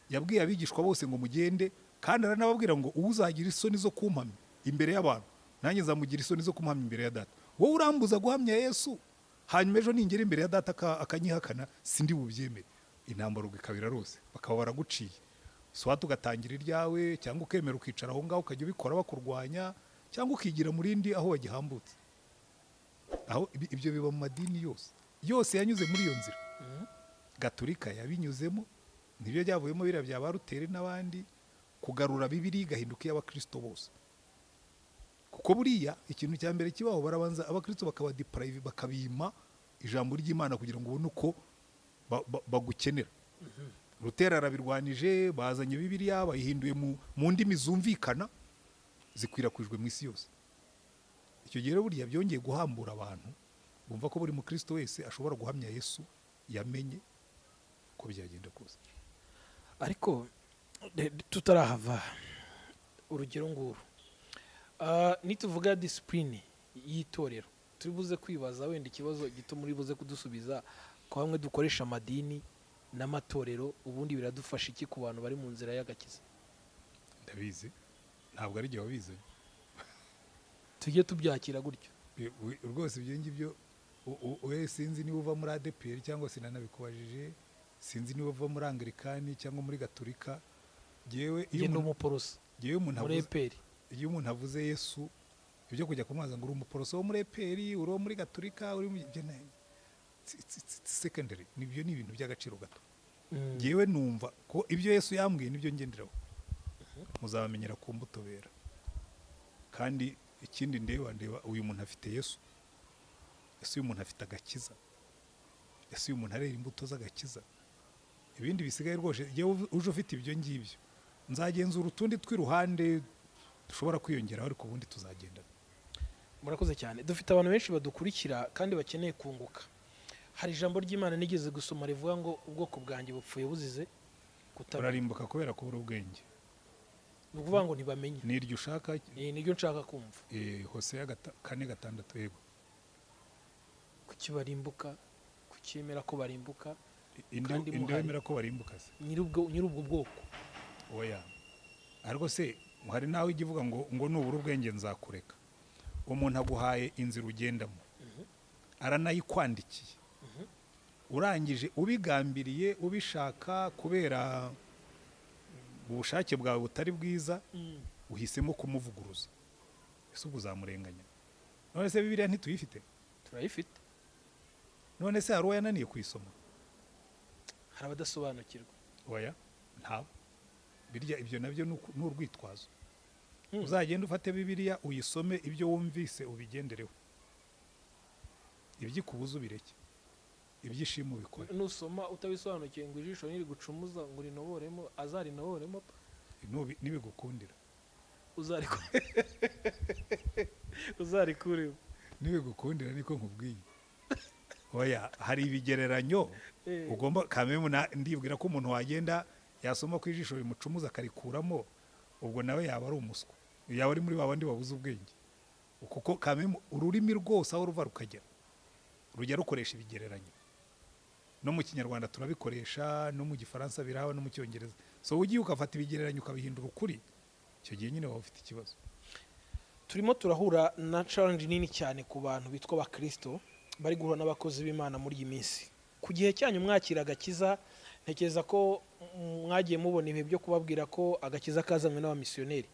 yabwiye abigishwa bose ngo mugende, kandi aranababwira ngo uzagira isoni zo kumpamya imbere y'abantu, nanjye nzamugira isoni zo kumpamya imbere ya data. Wowe urambuza guhamya Yesu, hanyuma ejo ningera imbere ya data akanyihakana, sindi bubyemere. Intambara ikabira rose, bakaba baraguciye. Swati ugatangira iryawe, cyangwa ukemera ukicara aho ngaho ukajya ubikora bakurwanya, cyangwa ukigira murindi aho wagihambutse. Aho ibyo biba mu madini yose yanyuze muri iyo nzira. Gatolika yabinyuzemo, nibyo byavuyemo biriya bya Barutere n'abandi, kugarura Bibiliya igahinduka iy'abakristo bose. Kuko buriya ikintu cya mbere kibaho, barabanza abakristo bakabadiprive, bakabima ijambo ry'Imana kugira ngo ubone uko bagukenera. Rutera arabirwanije, bazanye Bibiliya bayihinduye mu ndimi zumvikana, zikwirakwijwe mu isi yose. Icyo gihe buriya byongeye guhambura abantu, bumva ko buri mukristo wese ashobora guhamya Yesu yamenye ko byagenda kose. Ariko tutarahava urugero nguru, nituvuga discipline y'itorero, turi buze kwibaza wenda ikibazo gito muri buze kudusubiza ko bamwe dukoresha amadini n'amatorero ubundi biradufasha iki ku bantu bari mu nzira y'agakiza? ndabizi ntabwo ari igihe wabizi tujye tubyakira gutyo rwose ibyo ngibyo we sinzi niba uva muri ADPR cyangwa se nanabikubajije sinzi niba uva muri Anglikani cyangwa muri Gatolika jewe iyo umuporoso iyo umuntu avuze Yesu ibyo kujya kumwaza ngo uri umuporoso wo muri ADPR uri wo muri Gatolika uri mu secondary nibyo ni ibintu by'agaciro gato jewe numva ko ibyo Yesu yambwiye nibyo ngenderaho muzabamenyera ku mbuto bera kandi ikindi ndeba uyu muntu afite Yesu uyu muntu afite agakiza uyu muntu arera imbuto z'agakiza ibindi bisigaye rwose uje ufite ibyo ngibyo nzagenzura utundi tw'iruhande dushobora kwiyongeraho ariko ubundi tuzagendana. Murakoze cyane. Dufite abantu benshi badukurikira kandi bakeneye kunguka. Hari ijambo ry'Imana nigeze gusoma rivuga ngo ubwoko bwanjye bupfuye buzize kutarimbuka kubera kubura ubwenge. Ni ukuvuga ngo ntibamenye. Niryo ushaka? Niryo nshaka kumva. Hosea 4:6 yego. Kuki barimbuka? Kucyemera ko barimbuka? Indemera ko barimbuka se. Nyirubwo bwoko. Oya. Ariko se hari nawe igivuga ngo nubura ubwenge nzakureka. Umuntu aguhaye inzira ugendamo. Aranayikwandikiye. Urangije ubigambiriye ubishaka kubera ubushake bwawe butari bwiza uhisemo kumuvuguruza. Ese uzamurenganya. None se Bibiliya ntituyifite? Turayifite. None se hari uyananiye kuyisoma? Hari abadasobanukirwa. Oya, nta. Birya ibyo nabyo n'urwitwazo. Uzagenda ufate Bibiliya uyisome ibyo wumvise ubigendereho. Ibyikubuza ubireke. Ibyishimo bikora. Nusoma utabisobanukiye ngo ijisho niri gucumuza ngo rinoboremo azarinoboremo nibigukundira. Uzarikure. Nibigukundira niko nkubwiye. Oya, hari ibigereranyo ugomba kamemu ndibwira ko umuntu wagenda yasoma ku ijisho rimucumuza akarikuramo ubwo nawe yaba ari umuswa. Yaba ari muri babandi babuze ubwenge. Kuko kamemu ururimi rwose aho ruva rukagera. Rujya rukoresha ibigereranyo. No mu Kinyarwanda turabikoresha, no mu Gifaransa biraho, no mu Cyongereza. So ugiye ukafata ibigereranyo ukabihindura ukuri, icyo gihe nyine waba ufite ikibazo. Turimo turahura na challenge nini cyane ku bantu bitwa abakristo bari guhura n'abakozi b'Imana muri iyi minsi. Ku gihe cyanyu mwakira agakiza, ntekereza ko mwagiye mubona ibihe byo kubabwira ko agakiza kazanywe n'abamisiyoneri.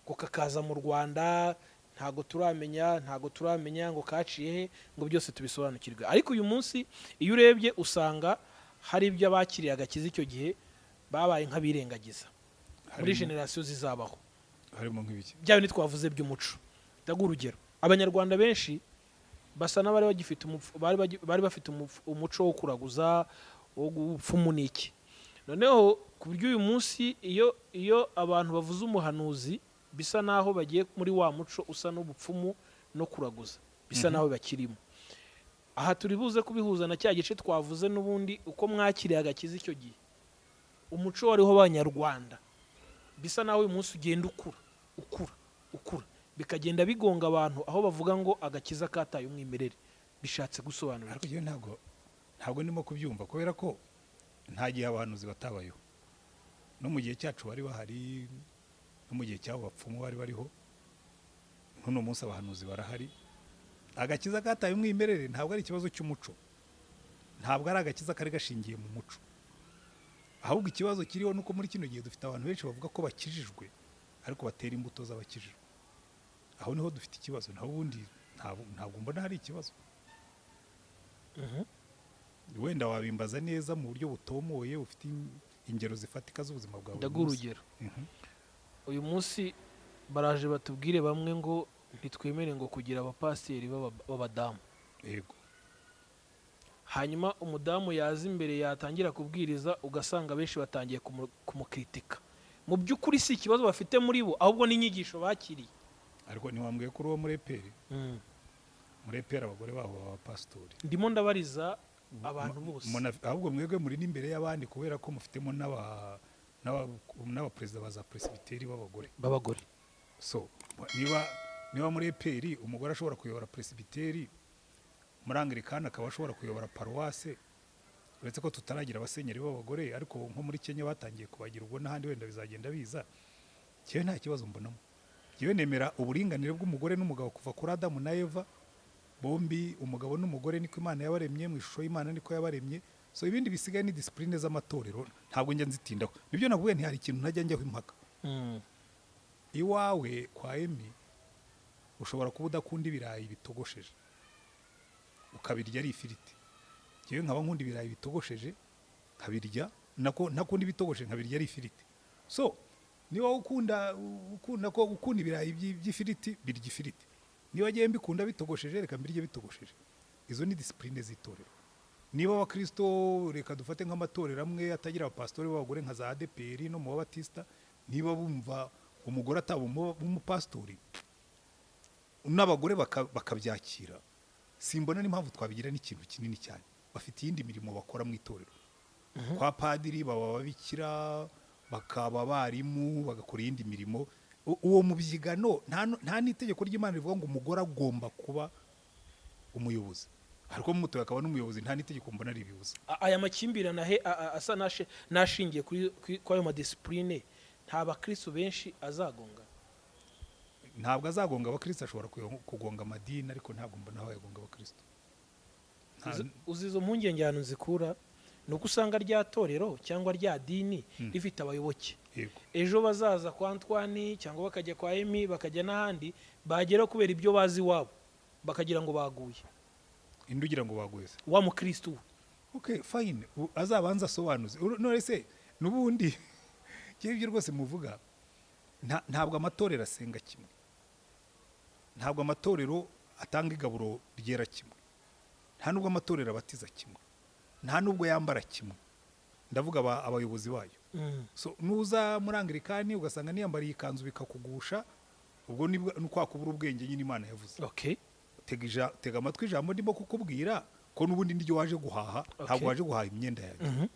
Ko kakaza mu Rwanda ntago turamenya ngo kaciye he ngo byose tubisobanukirwe. Ariko uyu munsi iyo urebye usanga hari ibyo abakiriye agakiza icyo gihe babaye nk'abirengagiza muri generation zizabaho. Harimo nk'ibiki byawe nitwavuze by'umuco. Ndaga urugero, abanyarwanda benshi basa n'abari bagifite bari bafite umuco wo kuraguza wo gupfumuniki. Noneho ku buryo uyu munsi iyo abantu bavuze umuhanuzi bisa naho bagiye muri wa muco usa n'ubupfumu no kuraguza bisa naho bakirimo. Aha turi buze kubihuza na cya gice twavuze n'ubundi uko mwakiriye agakiza icyo gihe. Umuco wariho abanyarwanda bisa naho uyu munsi ugenda ukura bikagenda bigonga abantu aho bavuga ngo agakiza kataye umwimerere bishatse gusobanura. Ariko iyo ntabwo ndimo kubyumva kubera ko nta gihe abahanuzi batabayeho. No mu gihe cyacu bari bahari, no mu gihe cyabo bapfumu bari bariho. None umunsi abahanuzi barahari. Agakiza kataye umwimerere ntabwo ari ikibazo cy'umuco. Ntabwo ari agakiza kari gashingiye mu muco. Ahubwo ikibazo kiriho nuko muri kino gihe dufite abantu benshi bavuga ko bakijijwe ariko batera imbuto z'abakijijwe. Aho niho dufite ikibazo. Naho ubundi ntabwo mbona hari ikibazo. Wenda wabimbaza neza mu buryo butomoye ufite ingero zifatika z'ubuzima bwawe. Ndaga urugero. Uyu munsi baraje batubwire bamwe ngo ntitwemere ngo kugira abapasiteri b'abadamu. Yego. Hanyuma umudamu yaza imbere yatangira kubwiriza ugasanga benshi batangiye kumukritika. Mu by'ukuri si ikibazo bafite muri bo ahubwo n'inyigisho bakiriye. Ariko ntiwambwiye ko uwo muri EPR. Muri EPR abagore babo abapastori. Ndimo ndabariza abantu bose. Ahubwo mwebwe muri n'imbere y'abandi kubera ko mufitemo n'abaperezida ba za presbyteri b'abagore. Babagore. So niba niba muri eperi umugore ashobora kuyobora presibiteri, muri anglikani akaba ashobora kuyobora paruwase, uretse ko tutaragira abasenyeri b'abagore, ariko nko muri Kenya batangiye kubagira, ubwo n'ahandi wenda bizagenda biza. Cyewe nta kibazo mbonamo. Cyewe nemera uburinganire bw'umugore n'umugabo kuva kuri Adamu na Eva, bombi umugabo n'umugore niko Imana yabaremye, mu ishusho y'Imana niko yabaremye. So ibindi bisigaye ni discipline z'amatorero, ntabwo njya nzitindaho. Nibyo navuye nti hari ikintu ntajya njyaho impaka. Iwawe kwa Emi ushobora kuba udakunda ibirayi bitogosheje, ukabirya ari ifiriti. Cyewe nkaba nkunda ibirayi bitogosheje nkabirya, ntakunda ibitogosheje nkabirya ari ifiriti. So niba ukunda ibirayi by'ifiriti, birya ifiriti. Niba agiye mbikunda bitogosheje, reka mbirye bitogosheje. Izo ni discipline z'itorero. Niba abakristo reka dufate nk'amatorero amwe atagira abapastori b'abagore nka za ADPR no mu Babatista, niba bumva umugore ataba umupastori n'abagore bakabyakira, simbona n'impamvu twabigira n'ikintu kinini cyane. Bafite iyindi mirimo bakora mu itorero. Kwa padiri baba babikira, bakaba barimu, bagakora iyindi mirimo. Uwo mubyigano nta n'itegeko ry'Imana rivuga ngo umugore agomba kuba umuyobozi, ariko muto akaba n'umuyobozi, nta n'itegeko mbona ribibuza. Aya makimbirane asa nashingiye kuri ayo madisipurine, nta bakristo benshi azagonga. Ntabwo azagonga abakristo, ashobora kugonga amadini, ariko ntabwo mbona aho yagonga abakristo. Uzizo mpungenge ahantu zikura ni uko usanga rya torero cyangwa rya dini rifite abayoboke. Ejo bazaza kwa Antoine cyangwa bakajya kwa Emi, bakajya n'ahandi, bagera kubera ibyo bazi wabo bakagira ngo baguye. Indugira ngo baguye se wa mukristo. Okay, fine. Azabanza asobanuze. None se nubundi cyebye rwose muvuga, ntabwo amatorero asenga kimwe, ntabwo amatorero atanga igaburo ryera kimwe, nta nubwo amatorero abatiza kimwe, nta nubwo yambara kimwe. Ndavuga abayobozi bayo. So nuza muri anglikani ugasanga niyambariye ikanzu bikakugusha, ubwo ni kwakubura ubwenge nyine Imana yavuze. Okay. Tega amatwi ijambo ndimo kukubwira ko nubundi ndiryo waje guhaha, ntabwo waje guhaha imyenda yawe.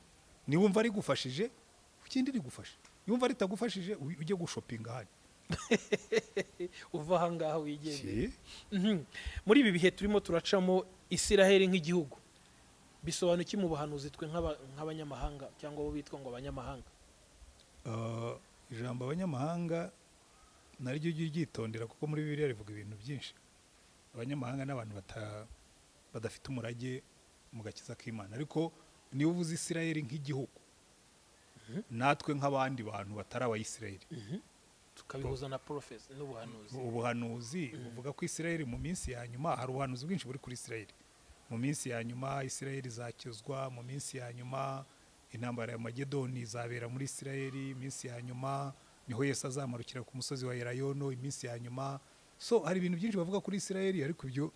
Niwumva ari gufashije, ukindi rigufashe. Niwumva ritagufashije, ujye gushopinga hano. Uva hangaha wigende. Muri ibi bihe turimo turacamo, Isiraheli nk'igihugu bisobanura iki mu bahanuzi twe nk'abanyamahanga cyangwa bo bitwa ngo abanyamahanga? Ijambo abanyamahanga naryo ryitondera, kuko muri Bibiliya rivuga ibintu byinshi. Abanyamahanga n'abantu badafite umurage mu gakiza k'Imana, ariko niba uvuze Isiraheli nk'igihugu, natwe nk'abandi bantu batari abayisiraheli, tukabihuza na prophecy n'ubuhanuzi. Ubuhanuzi buvuga ko Isiraheli mu minsi ya nyuma, hari ubuhanuzi bwinshi buri kuri Isiraheli. Mu minsi ya nyuma Isiraheli izakizwa, mu minsi ya nyuma intambara ya Magedoni izabera muri Isiraheli, iminsi ya nyuma niho Yesu azamarukira ku musozi wa Elayono, iminsi ya nyuma. So hari ibintu byinshi bavuga kuri Isiraheli, ariko ibyo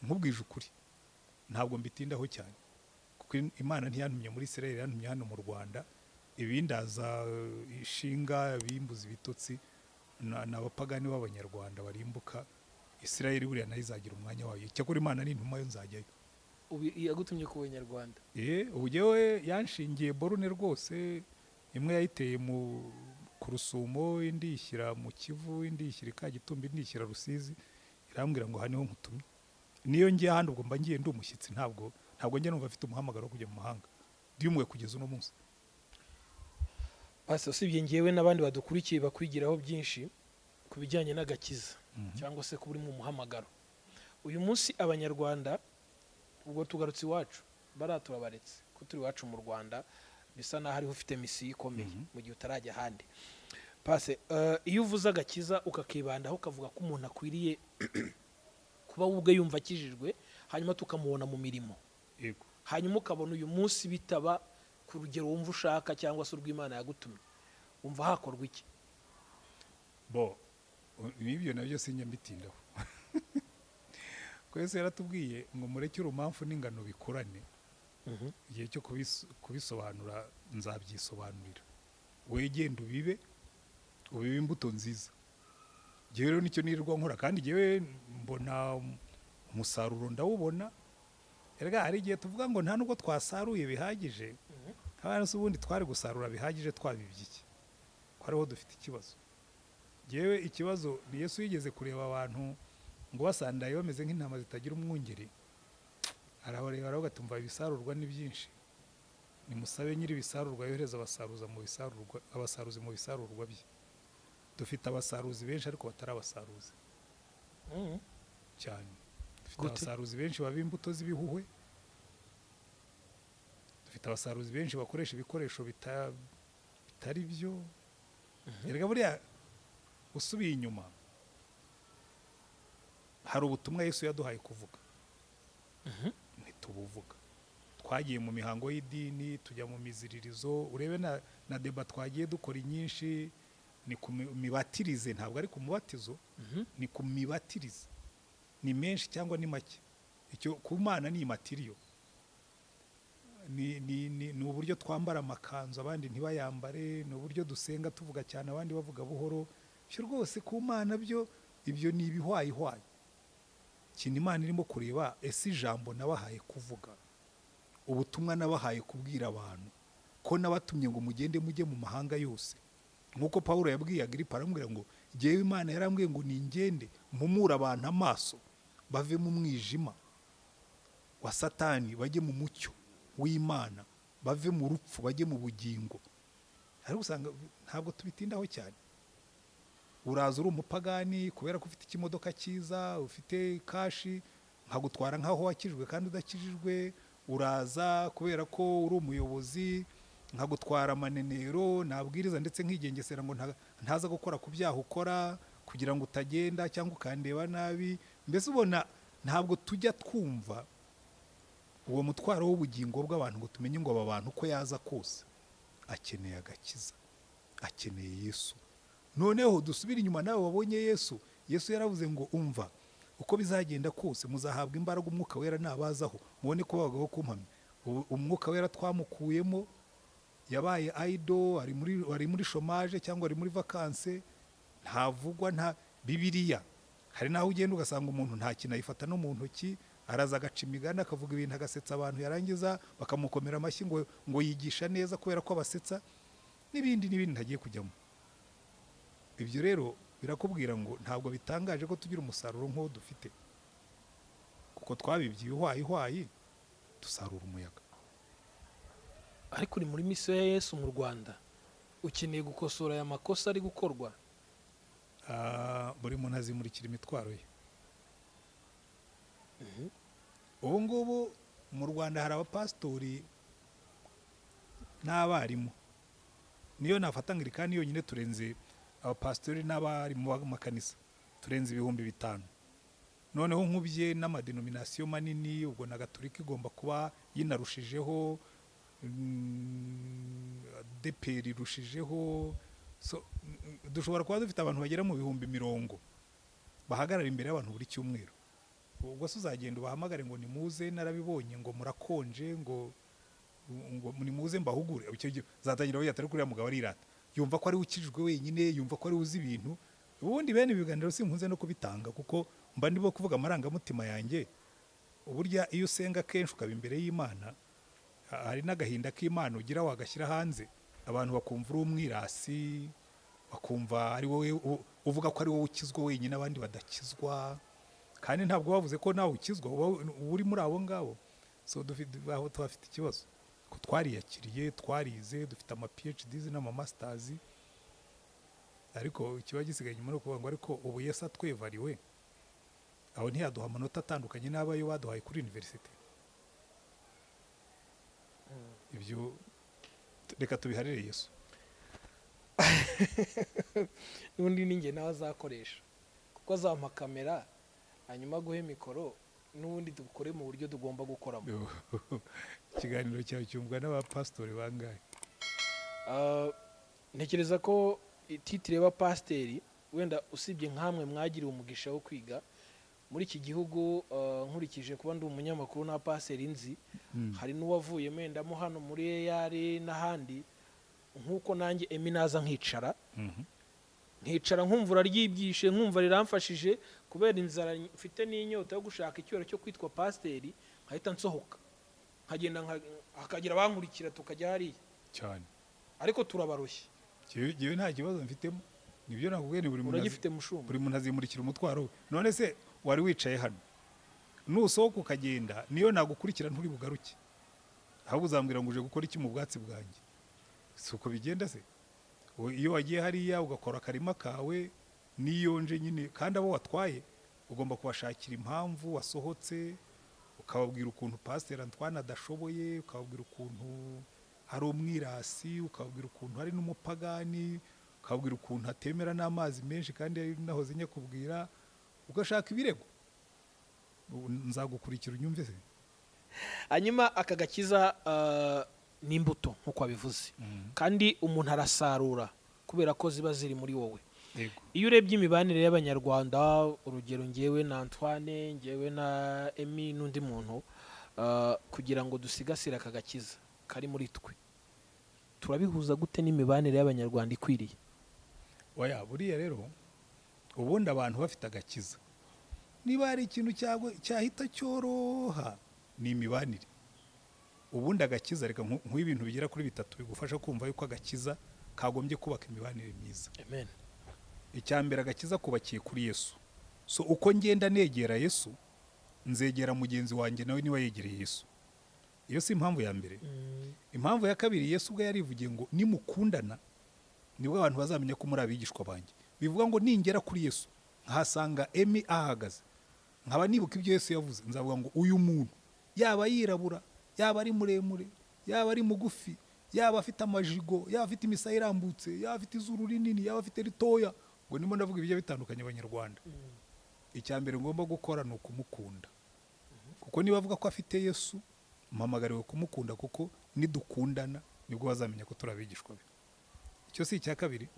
nkubwije ukuri ntabwo mbitindaho cyane, kuko Imana ntiyantumye muri Isiraheli, yantumye hano mu Rwanda. Ibindaza ishinga bimbuza ibitotsi n'abapagani b'abanyarwanda barimbuka. Isiraheli buriya nayo izagira umwanya wayo, cyakora Imana ni intuma yo nzajyayo. Yagutumye ku Banyarwanda? Ubu jewe yanshingiye borune rwose, imwe yayiteye ku Rusumo, indi ishyira mu Kivu, indi ishyira Kagitumba, indi ishyira Rusizi. Irambwira ngo haniho nkutumye. Niyo ngiye ahandi ubwo mba ngiye ndi umushyitsi, ntabwo njye numva afite umuhamagaro wo kujya mu mahanga. Ndimwe kugeza uno munsi. Pastor, usibye ngewe n'abandi badukurikiye bakwigiraho byinshi ku bijyanye n'agakiza cyangwa se kuri mu muhamagaro. Uyu munsi Abanyarwanda, ubwo tugarutse iwacu, turabaretse ko turi iwacu mu Rwanda, bisa naho ariho ufite misiyo ikomeye mu gihe utarajya ahandi. Pase, iyo uvuze agakiza ukakibandaho ukavuga ko umuntu akwiriye kuba ubwe yumva akijijwe, hanyuma tukamubona mu mirimo, hanyuma ukabona uyu munsi bitaba ku rugero wumva ushaka cyangwa se urw'Imana yagutumye, wumva hakorwa iki? Ibyo nabyo sinya mbitindaho. Kwese yaratubwiye ngo mureke urumamfu n'ingano bikurane, igihe cyo kubisobanura nzabyisobanurira. Wowe genda ubibe imbuto nziza. Jewe rero nicyo nirirwa nkora, kandi jewe mbona umusaruro ndawubona. Erega hari igihe tuvuga ngo nta nubwo twasaruye bihagije, abana se ubundi twari gusarura bihagije twabibye iki? Ko ariho dufite ikibazo. yewe ikibazo ni Yesu yigeze kureba abantu ngo basandaye bameze nk'intama zitagira umwungeri, arabareba aravuga ati umva ibisarurwa ni byinshi, nimusabe nyiri ibisarurwa yohereza abasaruzi mu bisarurwa bye. Dufite abasaruzi benshi ariko batari abasaruzi cyane. Dufite abasaruzi benshi baba imbuto z'ibihuhwe, dufite abasaruzi benshi bakoresha ibikoresho bitari byo. Erega buriya usubiye inyuma hari ubutumwa Yesu yaduhaye kuvuga, ntitubuvuga. Twagiye mu mihango y'idini, tujya mu miziririzo, urebe na deba twagiye dukora nyinshi, ni ku mibatirize, ntabwo ari ku mubatizo, ni ku mibatirize. Ni menshi cyangwa ni make. Icyo ku Mana ni imatiriyo. Ni uburyo twambara amakanzu abandi ntibayambare, ni uburyo dusenga tuvuga cyane abandi bavuga buhoro. Cyo rwose ku Mana byo ibyo ni ibihwayihwaye. Ikintu Imana irimo kureba, ese ijambo nabahaye kuvuga, ubutumwa nabahaye kubwira abantu, ko nabatumye ngo mugende mujye mu mahanga yose, nkuko Pawulo yabwiye Agiripa, aramubwira ngo jewe Imana yarambwiye ngo ningende mpumura abantu amaso, bave mu mwijima wa Satani bajye mu mucyo w'Imana, bave mu rupfu bajye mu bugingo. Ariko usanga ntabwo tubitindaho cyane. Uraza uri umupagani kubera ko ufite ikimodoka cyiza, ufite kashi, nkagutwara nkaho wakijwe kandi udakijijwe. Uraza kubera ko uri umuyobozi, nkagutwara amanenero nabwiriza ndetse nkigengesera ngo ntaza gukora ku byaha ukora kugira ngo utagenda cyangwa ukandeba nabi. Mbese ubona ntabwo tujya twumva uwo mutwaro w'ubugingo bw'abantu ngo tumenye ngo aba bantu uko yaza kose akeneye agakiza, akeneye Yesu. Noneho dusubira inyuma nawe wabonye Yesu. Yesu yaravuze ngo umva uko bizagenda kose muzahabwa imbaraga umwuka wera nabazaho mubone ko babagaho kumpamya. Umwuka wera twamukuyemo, yabaye idol, ari muri chômage cyangwa ari muri vacances, ntavugwa nta Bibiliya. Hari naho ugenda ugasanga umuntu nta kintu ayifata no mu ntoki, araza agaca imigani akavuga ibintu agasetsa abantu, yarangiza bakamukomera amashyi ngo yigisha neza kubera ko abasetsa, n'ibindi ntagiye kujyamo. Ibyo rero birakubwira ngo ntabwo bitangaje ko tugira umusaruro nk'uwo dufite, kuko twabibye ibihwayihwayi dusarura umuyaga. Ariko uri muri misiyo ya Yesu mu Rwanda, ukeneye gukosora aya makosa ari gukorwa. Buri muntu azimurikira imitwaro ye. Ubu ngubu mu Rwanda hari abapasitori n'abarimu, niyo nafata ngirikani yonyine turenze abapasitori n'abari mu makanisa turenze 5,000. Noneho nkubye n'amadenominasiyo manini, ubwo na Gatolika igomba kuba yinarushijeho, DPR irushijeho. So dushobora kuba dufite abantu bagera mu 10,000 bahagarara imbere y'abantu buri cyumweru. Ubwo se uzagenda ubahamagare ngo nimuze narabibonye, ngo murakonje, ngo nimuze mbahugure. Icyo zatangira we yatari kuri ya mugabo arirata, yumva ko ari ukijijwe wenyine, yumva ko ari uzi ibintu. Ubundi bene ibiganiro simpunze no kubitanga kuko mba ndimo kuvuga amarangamutima yanjye. Uburya iyo usenga kenshi ukaba imbere y'Imana, hari n'agahinda k'Imana ugira wagashyira hanze, abantu bakumva uri umwirasi, bakumva ari wowe uvuga ko ari wowe ukizwa wenyine abandi badakizwa, kandi ntabwo bavuze ko nawe ukizwa, uri muri abo ngabo. So tuhafite ikibazo ko twariyakiriye, twarize, dufite ama PhDs n'ama masters, ariko ikiba gisigaye nyuma no kuvuga ngo ariko ubu Yesu atwevariwe, aho ntiyaduha amanota atandukanye n'abayo baduhaye kuri university. Ibyo reka tubiharire Yesu. N'undi ninjye nawe azakoresha kuko azampa kamera hanyuma guhe mikoro, n'ubundi dukore mu buryo tugomba gukoramo. Ikiganiro cyawe cyumvwa n'abapasitori bangahe? Ntekereza ko titire y'abapasiteri wenda usibye nkamwe mwagiriye umugisha wo kwiga muri iki gihugu, nkurikije kuba ndi umunyamakuru na pasiteri nzi, hari n'uwavuyemo endamo hano muri yari n'ahandi, nkuko nanjye eminaza nkicara nkumva uraryibwishe, nkumva riramfashije kubera inzara mfite n'inyota yo gushaka icyoro cyo kwitwa pasiteri, nkahita nsohoka nkagenda hakagira abankurikira tukajya hariya cyane. Ariko turabarushye. Jewe nta kibazo mfitemo, nibyo nakubwiye ni uragifite mushumba buri muntu azimurikira umutwaro we. None se wari wicaye hano nusohoka ukagenda niyo nagukurikira nturi bugaruke, ahubwo uzambwira ngo uje gukora iki mu bwatsi bwanjye? Si uko bigenda se? Iyo wagiye hariya ugakora akarima kawe niyonje nyine, kandi abo watwaye ugomba kubashakira impamvu wasohotse, ukababwira ukuntu Pasteur Antoine adashoboye, ukababwira ukuntu hari umwirasi, ukababwira ukuntu hari n'umupagani, ukababwira ukuntu atemera n'amazi menshi kandi nahoze nyakubwira, ugashaka ibirego. Nzagukurikira unyumve se. hanyuma aka gakiza n'imbuto nk'uko wabivuze, kandi umuntu arasarura kubera ko ziba ziri muri wowe. Iyo urebye imibanire y'Abanyarwanda, urugero ngewe na Antoine, ngewe na Emi n'undi muntu, kugira ngo dusigasire aka gakiza kari muri twe, turabihuza gute n'imibanire y'Abanyarwanda ikwiriye? Oya, buriya rero ubundi abantu bafite agakiza, niba hari ikintu cyahita cyoroha ni imibanire. Ubundi agakiza, reka nk'ibintu bigera kuri bitatu bigufasha kumva yuko agakiza kagombye kubaka imibanire myiza. Amen. Icyambere, agakiza kubakiye kuri Yesu. So uko ngenda negera Yesu, nzegera mugenzi wanjye nawe niba yegereye Yesu. Iyo si impamvu ya mbere. Impamvu ya kabiri, Yesu ubwo yarivugiye ngo nimukundana nibwo abantu bazamenya ko muri abigishwa banjye. Bivuga ngo ningera kuri Yesu nkahasanga Emi ahagaze, nkaba nibuka ibyo Yesu yavuze, nzavuga ngo uyu muntu yaba yirabura, yaba ari muremure, yaba ari mugufi, yaba afite amajigo, yaba afite imisaya irambutse, yaba afite izuru rinini, yaba afite ritoya, ngo nimo ndavuga ibyo bitandukanye Abanyarwanda. Icyambere ngomba gukora ni ukumukunda, kuko niba avuga ko afite Yesu, mpamagariwe kumukunda, kuko nidukundana nibwo bazamenya ko turabigishwa be. Icyo si icya kabiri.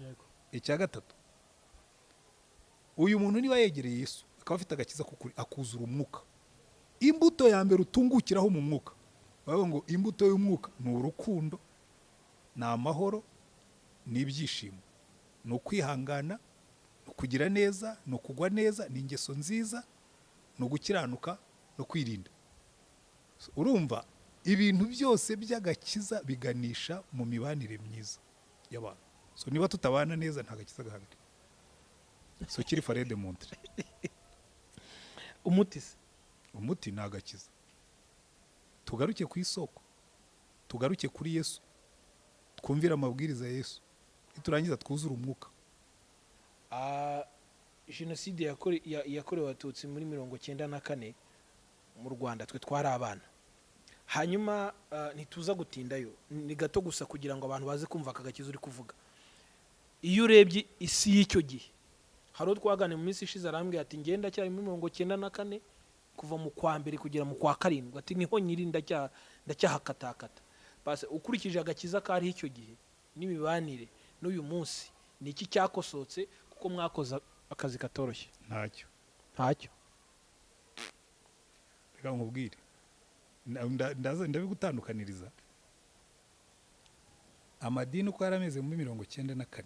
Icya gatatu, uyu muntu niba yegereye Yesu akaba afite agakiza kukuri, akuzura umwuka. Imbuto ya mbere utungukiraho mu mwuka, bavuga ngo imbuto y'umwuka ni urukundo, ni amahoro, ni ibyishimo, ni ukwihangana, ni ukugira neza, ni ukugwa neza, ni ingeso nziza, ni ugukiranuka, no kwirinda. Urumva ibintu byose by'agakiza biganisha mu mibanire myiza y'abantu. So niba tutabana neza nta gakiza gahari. So kiri farede montre. Umuti ni agakiza. Tugaruke ku isoko, tugaruke kuri Yesu, twumvira amabwiriza ya Yesu, turangiza twuzura umwuka. Jenoside yakorewe Abatutsi muri 1994 mu Rwanda, twe twari abana. Hanyuma ntituza gutindayo, ni gato gusa kugira ngo abantu baze kumva aka gakiza uri kuvuga. Iyo urebye isi y'icyo gihe, hari utwagane mu minsi ishize arambwiye ati ngenda cyari muri 1994 kuva mu kwa mbere kugera mu kwa karindwi, ati niho nyiri ndacyahakatakata. Base ukurikije agakiza kari icyo gihe n'imibanire n'uyu munsi, ni iki cyakosotse kuko mwakoza akazi katoroshye? Ntacyo. Reka nkubwire, ndabigutandukaniriza. Amadini uko yarameze muri 1994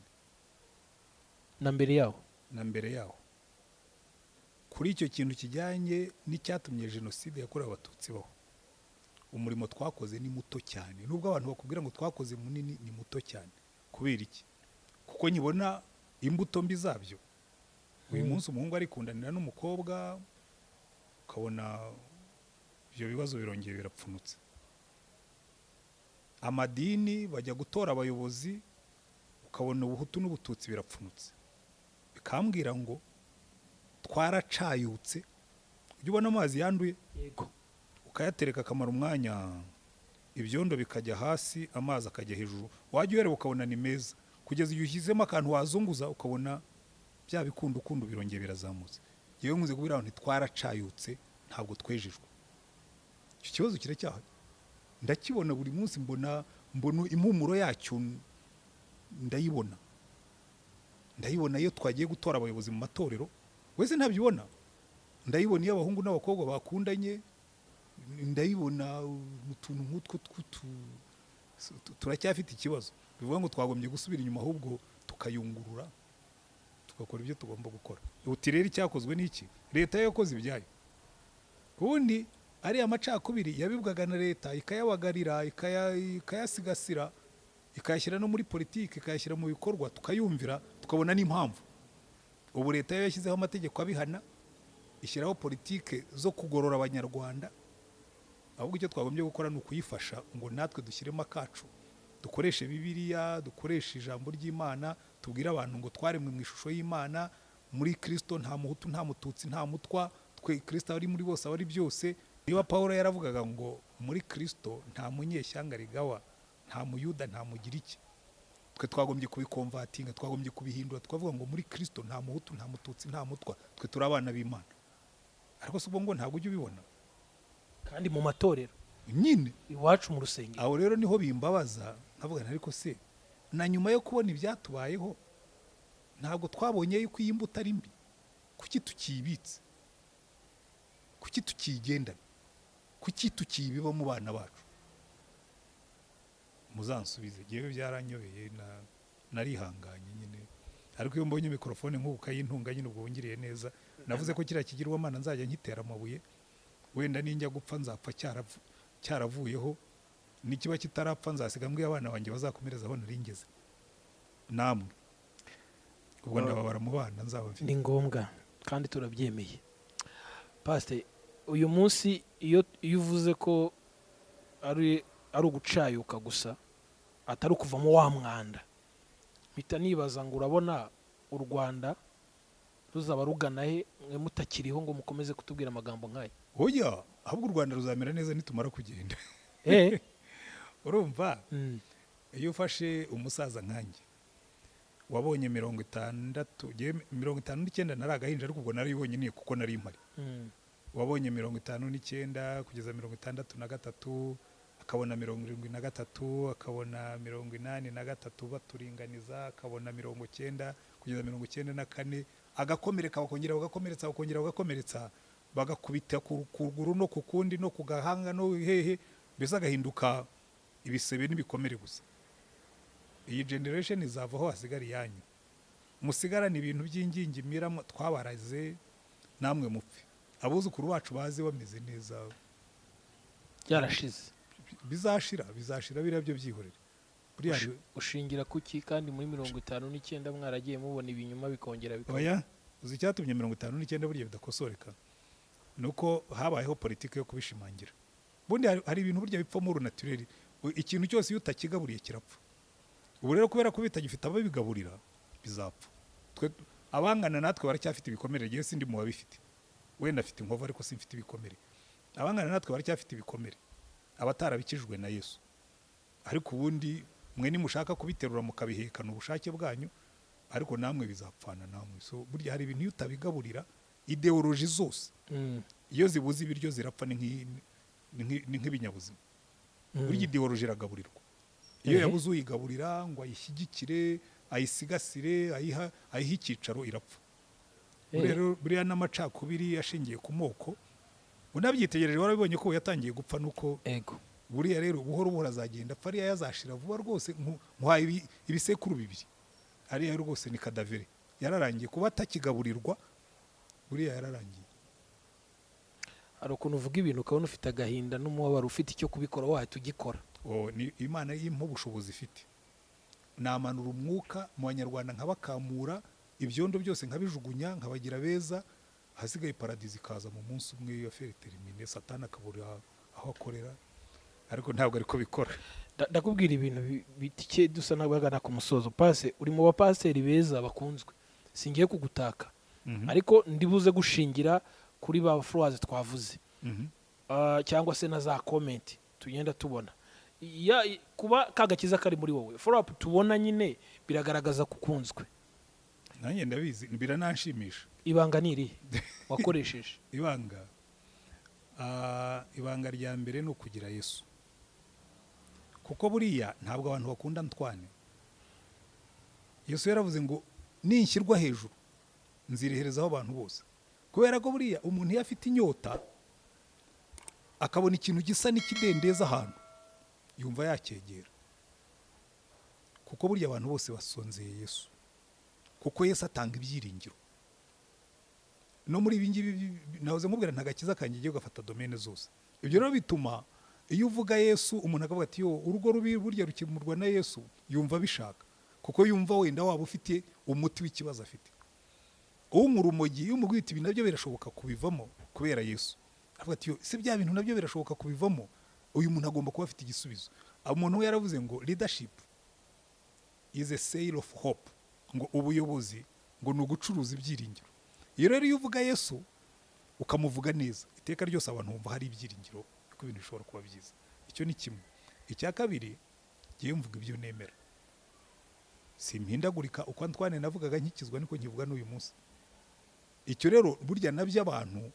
na mbere yaho, kuri icyo kintu kijyanye n'icyatumye jenoside yakorewe Abatutsi baho, umurimo twakoze ni muto cyane. Nubwo abantu bakubwira ngo twakoze munini, ni muto cyane. Kubera iki? Kuko nyibona imbuto mbi zabyo. Uyu munsi umuhungu arikundanira n'umukobwa, ukabona ibyo bibazo birongeye birapfunutse. Amadini bajya gutora abayobozi, ukabona ubuhutu n'ubututsi birapfunutse. Bikambwira ngo twaracayutse. Ujya ubona amazi yanduye, yego, ukayatereka akamara umwanya, ibyondo bikajya hasi, amazi akajya hejuru, wajya ureba ukabona ni meza, kugeza igihe ushyizemo akantu wazunguza ukabona bya bikundukundu birongeye birazamutse. Yewe nkuze kubwira abantu twaracayutse, ntabwo twejejwe. Icyo kibazo kiracyahari, ndakibona buri munsi, mbona impumuro yacyo, ndayibona iyo twagiye gutora abayobozi mu matorero. Wese ntabyibona? Ndayibona iyo abahungu n'abakobwa bakundanye, ndayibona utuntu nk'utwo turacyafite ikibazo. Bivuga ngo twagombye gusubira inyuma, ahubwo tukayungurura, tugakora ibyo tugomba gukora. Uti rero icyakozwe n'iki? Leta yakoze ibyayo. Ubundi ari amacakubiri yabibwaga na leta, ikayabagarira, ikayasigasira, ikayashyira no muri politiki, ikayashyira mu bikorwa, tukayumvira, tukabona n'impamvu. Ubu leta yo yashyizeho amategeko abihana, ishyiraho politike zo kugorora abanyarwanda, ahubwo icyo twagombye gukora ni ukuyifasha ngo natwe dushyiremo akacu, dukoreshe Bibiliya, dukoreshe ijambo ry'Imana, tubwire abantu ngo twaremwe mu ishusho y'Imana, muri Kristo nta muhutu nta mututsi nta mutwa, twe Kristo ari muri bose abari byose. Niba Pawulo yaravugaga ngo muri Kristo nta munyeshyanga rigawa, nta muyuda nta mugiriki, twe twagombye kubikonvatinga, twagombye kubihindura, twavuga ngo muri Kristo nta muhutu nta mututsi nta mutwa, twe turi abana b'Imana. Ariko se ubwo ngo ntabwo ujya ubibona kandi mu matorero nyine iwacu mu rusengero. Aho rero niho bimbabaza, nkavuga ariko se na nyuma yo kubona ibyatubayeho ntabwo twabonye yuko iyi mbuto ari mbi, kuki tukiyibitse, kuki tukiyigendana, kuki tukiyibiba mu bana bacu? Muzansubize, yewe byaranyobeye, narihanganye nyine. Ariko iyo mbonye mikrofone nk'ubu kayintunga nyine ubwo wongiriye neza, navuze ko kiriya kigirwamana nzajya nkitera amabuye, wenda ninjya gupfa nzapfa cyaravuyeho, nikiba kitarapfa nzasiga mbwiye abana banjye bazakomereza aho naringeze. Namwe ubwo ndababara mu bana nzaba mfite. Ni ngombwa kandi turabyemeye. Pastor, uyu munsi iyo uvuze ko ari ugucayuka gusa, atari ukuvamo wa mwanda, mpita nibaza ngo urabona u Rwanda ruzaba rugana he mwe mutakiriho ngo mukomeze kutubwira amagambo nk'aya? Oya, ahubwo u Rwanda ruzamera neza nitumara kugenda. Urumva, iyo ufashe umusaza nkanjye wabonye 59 nari agahinja, ariko ubwo naribonye niye kuko nari impari. Wabonye 59 kugeza 63, akabona 73, akabona 83 baturinganiza, akabona 90 kugeza 94, agakomereka bakongera bagakomeretsa, bakongera bagakomeretsa, bagakubita ku kuguru no ku kundi no ku gahanga no hehe, mbese agahinduka ibisebe n'ibikomere gusa. Iyi generation izavaho hasigara yanyu, musigarana ibintu by'ingingimira twabaraze, namwe mupfe. Abuzukuru bacu baze bameze neza, byarashize, bizashira biriya byo byihorere. Ushingira kuki kandi muri 59 mwaragiye mubona ibinyuma bikongera bikongera? Oya, uzi icyatumye 59 burya bidakosoreka, nuko habayeho politike yo kubishimangira. Bundi hari ibintu burya bipfa mu naturel, ikintu cyose iyo utakigaburiye kirapfa. Ubu rero kubera ko bitagifite ababigaburira bizapfa. Twe abangana natwe baracyafite ibikomere, giye sindi mu babifite, wenda afite inkovu ariko simfite ibikomere. Abangana natwe baracyafite ibikomere, abatarabikijwe na Yesu. Ariko ubundi mwe nimushaka kubiterura mukabihekana ubushake bwanyu, ariko namwe bizapfana namwe. So burya hari ibintu utabigaburira, ideology zose iyo zibuze ibiryo zirapfa, ni nk'ibinyabuzima. Burya ideology iragaburirwa. Iyo yabuze uyigaburira ngo ayishyigikire, ayisigasire, ayiha icyicaro, irapfa. Rero buriya n'amacakubiri ashingiye ku moko, unabyitegereje warabibonye ko yatangiye gupfa, nuko buriya rero buhoro buhoro azagenda apfa. Ariya yazashira vuba rwose, nk'uhaye ibisekuru bibiri, ariya rwose ni kadavere, yararangiye kuba atakigaburirwa, buriya yararangiye. Hari ukuntu uvuga ibintu ukabona ufite agahinda n'umubabaro, ufite icyo kubikora wahita ugikora. Ni Imana y'impa ubushobozi ifite. Namanura umwuka mu Banyarwanda nkabakamura, ibyondo byose nkabijugunya, nkabagira beza, hasigaye paradisi ikaza mu munsi umwe ya feri termine, Satani akabura aho akorera. Ariko ntabwo ariko bikora. Ndakubwira ibintu bitike dusa nabagana ku musozo. Pase uri mu bapaseri beza bakunzwe, singiye kugutaka, ariko ndibuze gushingira kuri ba followers twavuze, cyangwa se na za comment tugenda tubona. Kuba kagakiza kari muri wowe, follow up tubona nyine biragaragaza kukunzwe. Nanjye ndabizi, birananshimisha. Ibanga niri wakoresheje? Ibanga rya mbere no kugira Yesu. Kuko buriya ntabwo abantu bakunda Antoine. Yesu yaravuze ngo ninshyirwa hejuru nzireherezaho abantu bose. Kubera ko buriya umuntu iyo afite inyota akabona ikintu gisa n'ikidendeza ahantu, yumva yacyegera. Kuko burya abantu bose basonzeye Yesu, kuko Yesu atanga ibyiringiro. No muri ibi ngibi nahoze nkubwira ntagakiza kanjye igiye gafata domaine zose. Ibyo rero bituma iyo uvuga Yesu umuntu akavuga ati yo urugo rubi burya rukimurwa na Yesu, yumva bishaka. kuko yumva wenda waba ufite umuti w'ikibazo afite. Urumogi iyo umubwira ibi nabyo birashoboka kubivamo kubera Yesu, avuga ati se bya bintu nabyo birashoboka kubivamo, uyu muntu agomba kuba afite igisubizo. Umuntu we yaravuze ngo leadership is a sale of hope, ngo ubuyobozi ngo ni ugucuruza ibyiringiro. Iyo rero iyo uvuga Yesu ukamuvuga neza, iteka ryose abantu bumva hari ibyiringiro ko ibintu bishobora kuba byiza. Icyo ni kimwe. Icya kabiri, ngiye mvuga ibyo nemera, simpindagurika. Uko Antoine navugaga nkikizwa niko nkivuga n'uyu munsi. Icyo rero burya nabyo abantu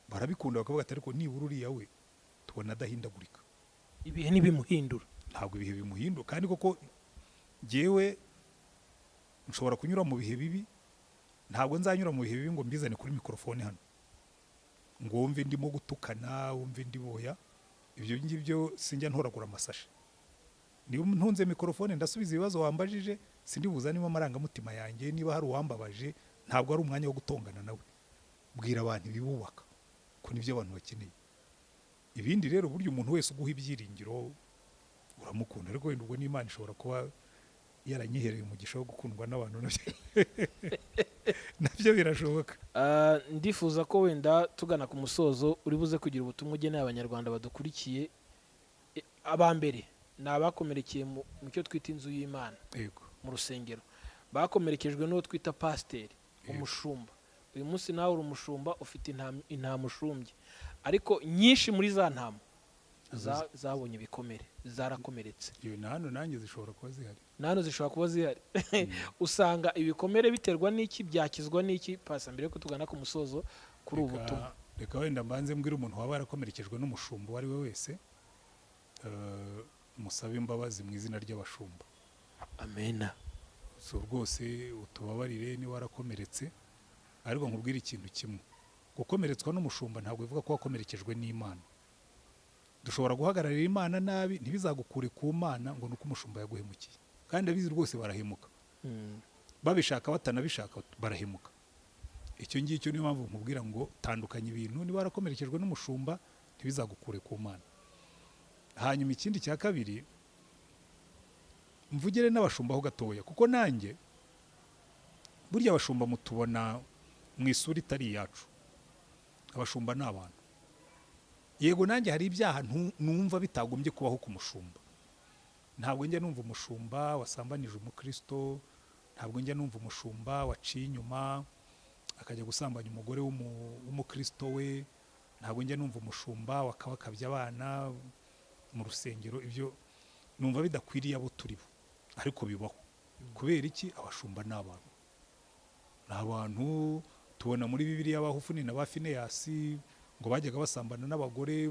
barabikunda bakavuga ati ariko nibura uriya we tubona adahindagurika, ibihe ntibimuhindura. Ntabwo ibihe bimuhindura, kandi koko jyewe nshobora kunyura mu bihe bibi, ntabwo nzanyura mu bihe bibi ngo mbizane kuri mikrofone hano ngo wumve ndimo gutukana, wumve ndi boya. Ibyo ngibyo sinjya ntoragura amasashe. Niba ntunze mikrofone ndasubiza ibibazo wambajije, sindi buzanimo amarangamutima yanjye. Niba hari uwambabaje, ntabwo ari umwanya wo gutongana nawe. Bwira abantu ibibubaka, ko nibyo abantu bakeneye. Ibindi rero burya umuntu wese uguha ibyiringiro uramukunda, ariko wenda ubwo n'Imana ishobora kuba yaranyihereye umugisha wo gukundwa n'abantu nabyo birashoboka. Ndifuza ko wenda tugana ku musozo uri buze kugira ubutumwa ugeneye abanyarwanda badukurikiye. Abambere ni abakomerekeye mu cyo twita inzu y'Imana, mu rusengero, bakomerekejwe n'uwo twita pasiteri, umushumba. Uyu munsi nawe uri umushumba, ufite intama ushumbye, ariko nyinshi muri za ntama zabonye ibikomere, zarakomeretse. Na hano nanjye zishobora kuba zihari, usanga ibikomere biterwa n'iki, byakizwa n'iki? Pasa, mbere ko tugana ku musozo kuri ubu butumwa, reka wenda mbanze mbwira umuntu waba yarakomerekejwe n'umushumba uwo ari we wese, musabe imbabazi mu izina ry'abashumba. Amena. So rwose utubabarire niba warakomeretse, ariko nkubwire ikintu kimwe, gukomeretswa n'umushumba ntabwo bivuga ko wakomerekejwe n'Imana. Dushobora guhagararira Imana nabi, ntibizagukure ku Mana ngo nuko umushumba yaguhemukiye, kandi abizi rwose barahemuka. Babishaka batanabishaka barahemuka. Icyo ngicyo niyo mpamvu nkubwira ngo tandukanya ibintu. Niba warakomerekejwe n'umushumba, ntibizagukure ku Mana. Hanyuma ikindi cya kabiri, mvugire n'abashumba ho gatoya, kuko nanjye burya abashumba mutubona mu isura itari iyacu. Abashumba ni abantu. Yego nanjye hari ibyaha numva bitagombye kubaho ku mushumba. Ntabwo njya numva umushumba wasambanije umukristo, ntabwo njya numva umushumba waciye inyuma akajya gusambanya umugore w'umukristo we, ntabwo njya numva umushumba wakabakabya abana mu rusengero. Ibyo numva bidakwiriye abo turi bo, ariko bibaho. Kubera iki? Abashumba ni abantu. Ni abantu tubona muri Bibiliya Hofuni na Fineyasi ngo bajyaga basambana n'abagore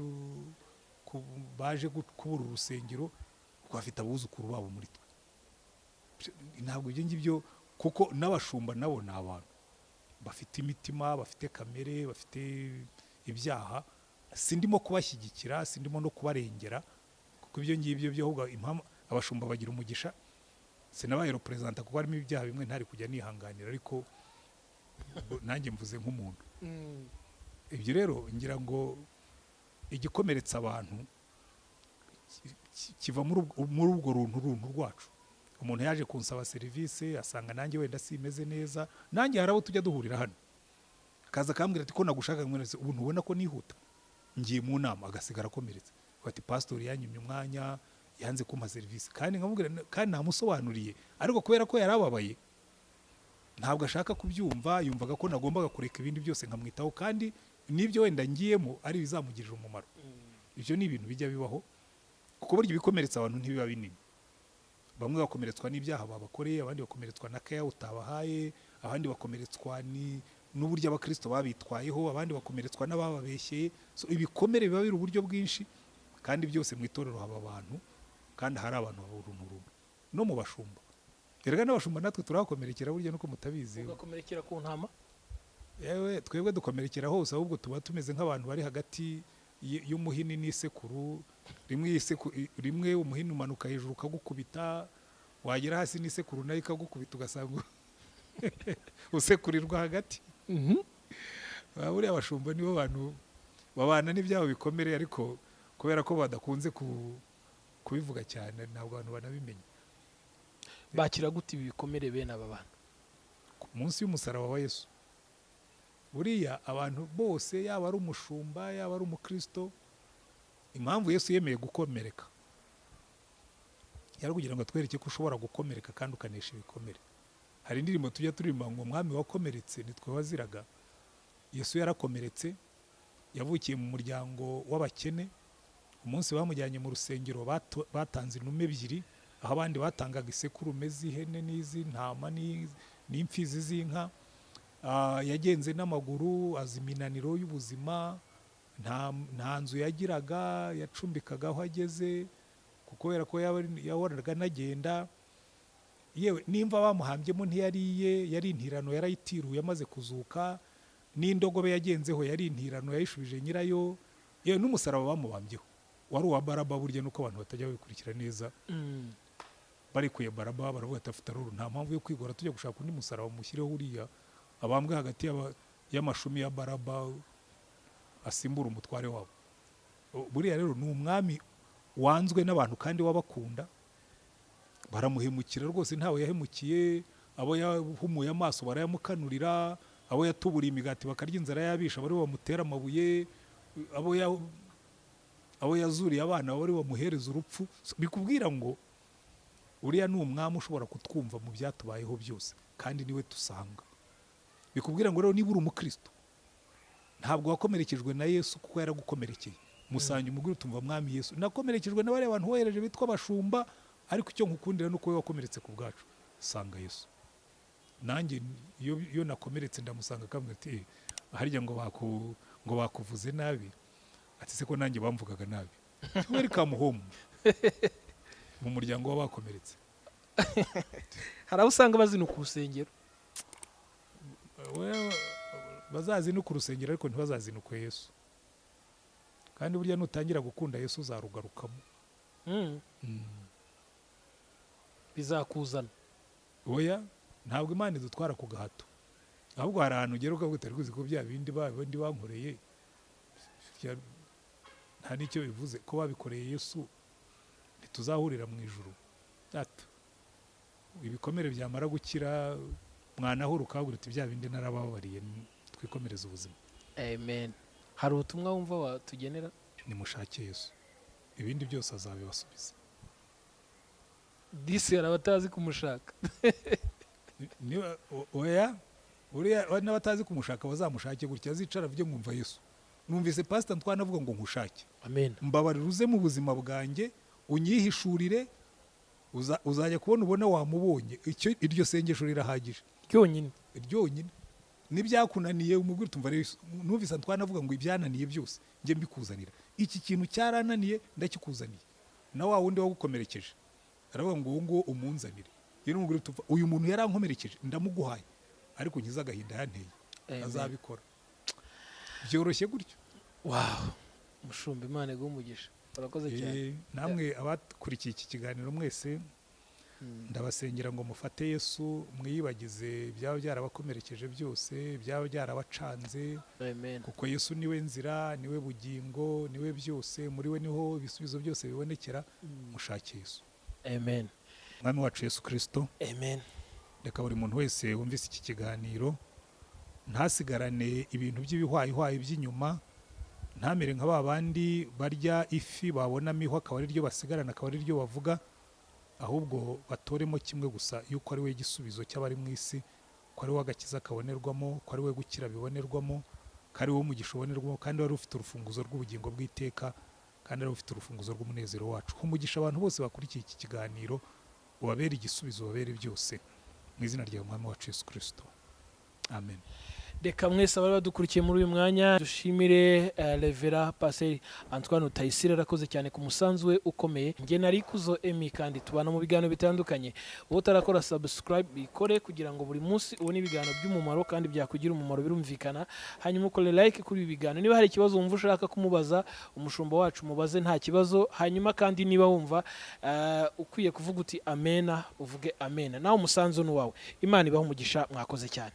baje kubura urusengero, bafite abuzukuru babo muri twe. Ntabwo ibyo ngibyo, kuko n'abashumba nabo ni abantu bafite imitima, bafite kamere, bafite ibyaha. Sindimo kubashyigikira, sindimo no kubarengera, kuko ibyo ngibyo byo ahubwo abashumba bagira umugisha. Sinabaye representa kuko harimo ibyaha bimwe ntari kujya nihanganira, ariko nanjye mvuze nk'umuntu. Ibyo rero ngira ngo igikomeretsa abantu kiva muri ubwo runtu rwacu. Umuntu yaje kunsaba serivisi, asanga nanjye wenda simeze neza, nanjye hari abo tujya duhurira hano, akaza akambwira ati ko nagushaka mweretse, ubu ntubona ko nihuta, ngiye mu nama, agasigara akomeretse. Ati pastori yanyimye umwanya, yanze kumpa serivisi, kandi nkamubwira, kandi namusobanuriye, ariko kubera ko yarababaye ntabwo ashaka kubyumva, yumvaga ko nagombaga kureka ibindi byose nkamwitaho, kandi nibyo wenda ngiyemo ari bizamugirira umumaro. Ibyo ni ibintu bijya bibaho, kuko burya ibikomeretsa abantu ntibiba binini. Bamwe bakomeretswa n'ibyaha babakoreye, abandi bakomeretswa na care utabahaye, abandi bakomeretswa n'uburyo abakristo babitwayeho, abandi bakomeretswa n'abababeshyeye. So ibikomere biba biri uburyo bwinshi, kandi byose mu itorero haba abantu, kandi hari abantu b'uruntu no mu bashumba. Erega n'abashumba natwe turakomerekera burya nuko mutabizi. Ugakomerekera ku ntama? Yewe twebwe dukomerekera hose, ahubwo tuba tumeze nk'abantu bari hagati y'umuhini n'isekuru. Rimwe umuhini umanuka hejuru ukagukubita, wagera hasi n'isekuru nayo ikagukubita, ugasanga usekurirwa hagati. Buriya abashumba nibo bantu babana n'ibyabo bikomere, ariko kubera ko badakunze kubivuga cyane ntabwo abantu banabimenya. bakira gute ibi bikomere bene aba bantu munsi y'umusaraba wa Yesu. Buriya abantu bose, yaba ari umushumba yaba ari umukristo, impamvu Yesu yemeye gukomereka yari kugira ngo atwereke ko ushobora gukomereka kandi ukanesha ibikomere. Hari indirimbo tujya turirimba ngo umwami wakomeretse nitwe waziraga. Yesu yarakomeretse, yavukiye mu muryango w'abakene. Umunsi bamujyanye mu rusengero batanze inuma ebyiri, aho abandi batangaga isekurume z'ihene n'iz'intama n'imfizi z'inka. Yagenze n'amaguru, azi iminaniro y'ubuzima, nta nzu yagiraga, yacumbikaga aho ageze kubera ko yahoraga anagenda. Yewe nimba bamuhambyemo ntiyariye, yari intirano yarayitiruye amaze kuzuka, n'indogobe yagenzeho yari intirano yayishubije nyirayo. Yewe n'umusaraba bamubambyeho wari uwa Baraba. Burya nuko abantu batajya babikurikira neza, barikuye Baraba baravuga ati afite aruru, nta mpamvu yo kwigora tujya gushaka undi musaraba mushyireho uriya abambwe hagati y'amashumi ya Baraba asimbura umutware wabo. Buriya rero ni umwami wanzwe n'abantu kandi wabakunda, baramuhemukira rwose, ntawe yahemukiye. Abo yahumuye amaso barayamukanurira, abo yatuburiye imigati bakarya inzara yabisha bari bamutera amabuye, abo yazuriye abana bari bamuhereza urupfu. Bikubwira ngo uriya ni umwami ushobora kutwumva mu byatubayeho byose, kandi niwe dusanga. Bikubwira ngo rero niba uri umukristo ntabwo wakomerekejwe na Yesu kuko yaragukomerekeye. Musange umugore utumva mwami Yesu, nakomerekejwe n'abari abantu wohereje bitwa abashumba, ariko icyo nkukundira nuko we wakomeretse ku bwacu. Sanga Yesu. Nanjye iyo nakomeretse ndamusanga kamwe ati harya ngo bakuvuze nabi, ati se ko nanjye bamvugaga nabi. Welcome home mu muryango w'abakomeretse. hari abo usanga bazinuka urusengero, bazazinuka urusengero ariko ntibazazinuke Yesu. Kandi burya nutangira gukunda Yesu uzarugarukamo. bizakuzana. Oya, ntabwo Imana idutwara ku gahato, ahubwo hari ahantu ugera ukavuga utari kuzi ko bya bindi bankoreye nta n'icyo bivuze ko babikoreye Yesu, ntituzahurira mu ijuru. Ibikomere byamara gukira mwanahura ukabwira uti bya bindi narababariye, twikomereza ubuzima. Amen. Hari ubutumwa wumva watugenera? Nimushake Yesu, ibindi byose azabibasubiza. Disi hari abatazi kumushaka. Oya, uriya n'abatazi kumushaka bazamushake gutya, azicara avuge ngo umva Yesu. Numvise Pastor Antoine avuga ngo nkushake. Amen. Mbabarira uze mu buzima bwanjye, unyihishurire, uzajya kubona ubona wamubonye. Iryo sengesho rirahagije ryonyine. Nibyakunaniye umubwire tumva Yesu. Numvise Antoine avuga ngo ibyananiye byose nje mbikuzanira. Iki kintu cyarananiye ndakikuzaniye. Na wa wundi wagukomerekeje aravuga ngo umunzanire. Yero umubwire tumva uyu muntu yarankomerekeje ndamuguhaye, ariko nkiza agahinda yanteye. Azabikora. Byoroshye gutyo. Wow. Mushumba Imana igumugisha. Urakoze cyane. Namwe abakurikiye iki kiganiro mwese ndabasengera ngo mufate Yesu, mwiyibagize byaba byarabakomerekeje byose, byaba byarabacanze. Amen. Kuko Yesu niwe nzira, niwe bugingo, niwe byose, muri we niho ibisubizo byose bibonekera. Mushake Yesu. Amen. Mwami wacu Yesu Kristo. Amen. Reka buri muntu wese wumvise iki kiganiro ntasigarane ibintu by'ibihwayihwayi by'inyuma, ntamere nka babandi barya ifi babona miho akaba ari ryo basigarana, akaba ari ryo bavuga, ahubwo batoremo kimwe gusa, yuko ari we igisubizo cy'abari mu isi, ko ari we agakiza kabonerwamo, ko ari we gukira bibonerwamo, ko ari we umugisha ubonerwamo, kandi wari ufite urufunguzo rw'ubugingo bw'iteka, kandi ari ufite urufunguzo rw'umunezero wacu. Umugisha abantu bose bakurikiye iki kiganiro, ubabere igisubizo, ubabere byose, mu izina rya Mwami wacu Yesu Kristo. Amen. Reka mwese abari badukurikiye muri uyu mwanya dushimire Revera Pastor Antoine RUTAYISIRE, arakoze cyane ku musanzu we ukomeye. Nge narikuzo Emi, kandi tubana mu biganiro bitandukanye. Uwo utarakora subscribe bikore kugira ngo buri munsi ubone ibiganiro by'umumaro kandi byakugira umumaro, birumvikana. Hanyuma ukore like kuri ibi biganiro. Niba hari ikibazo wumva ushaka kumubaza umushumba wacu, mubaze nta kibazo. Hanyuma kandi niba wumva ukwiye kuvuga uti amena, uvuge amena. Nawe umusanzu ni wawe. Imana ibahe umugisha, mwakoze cyane.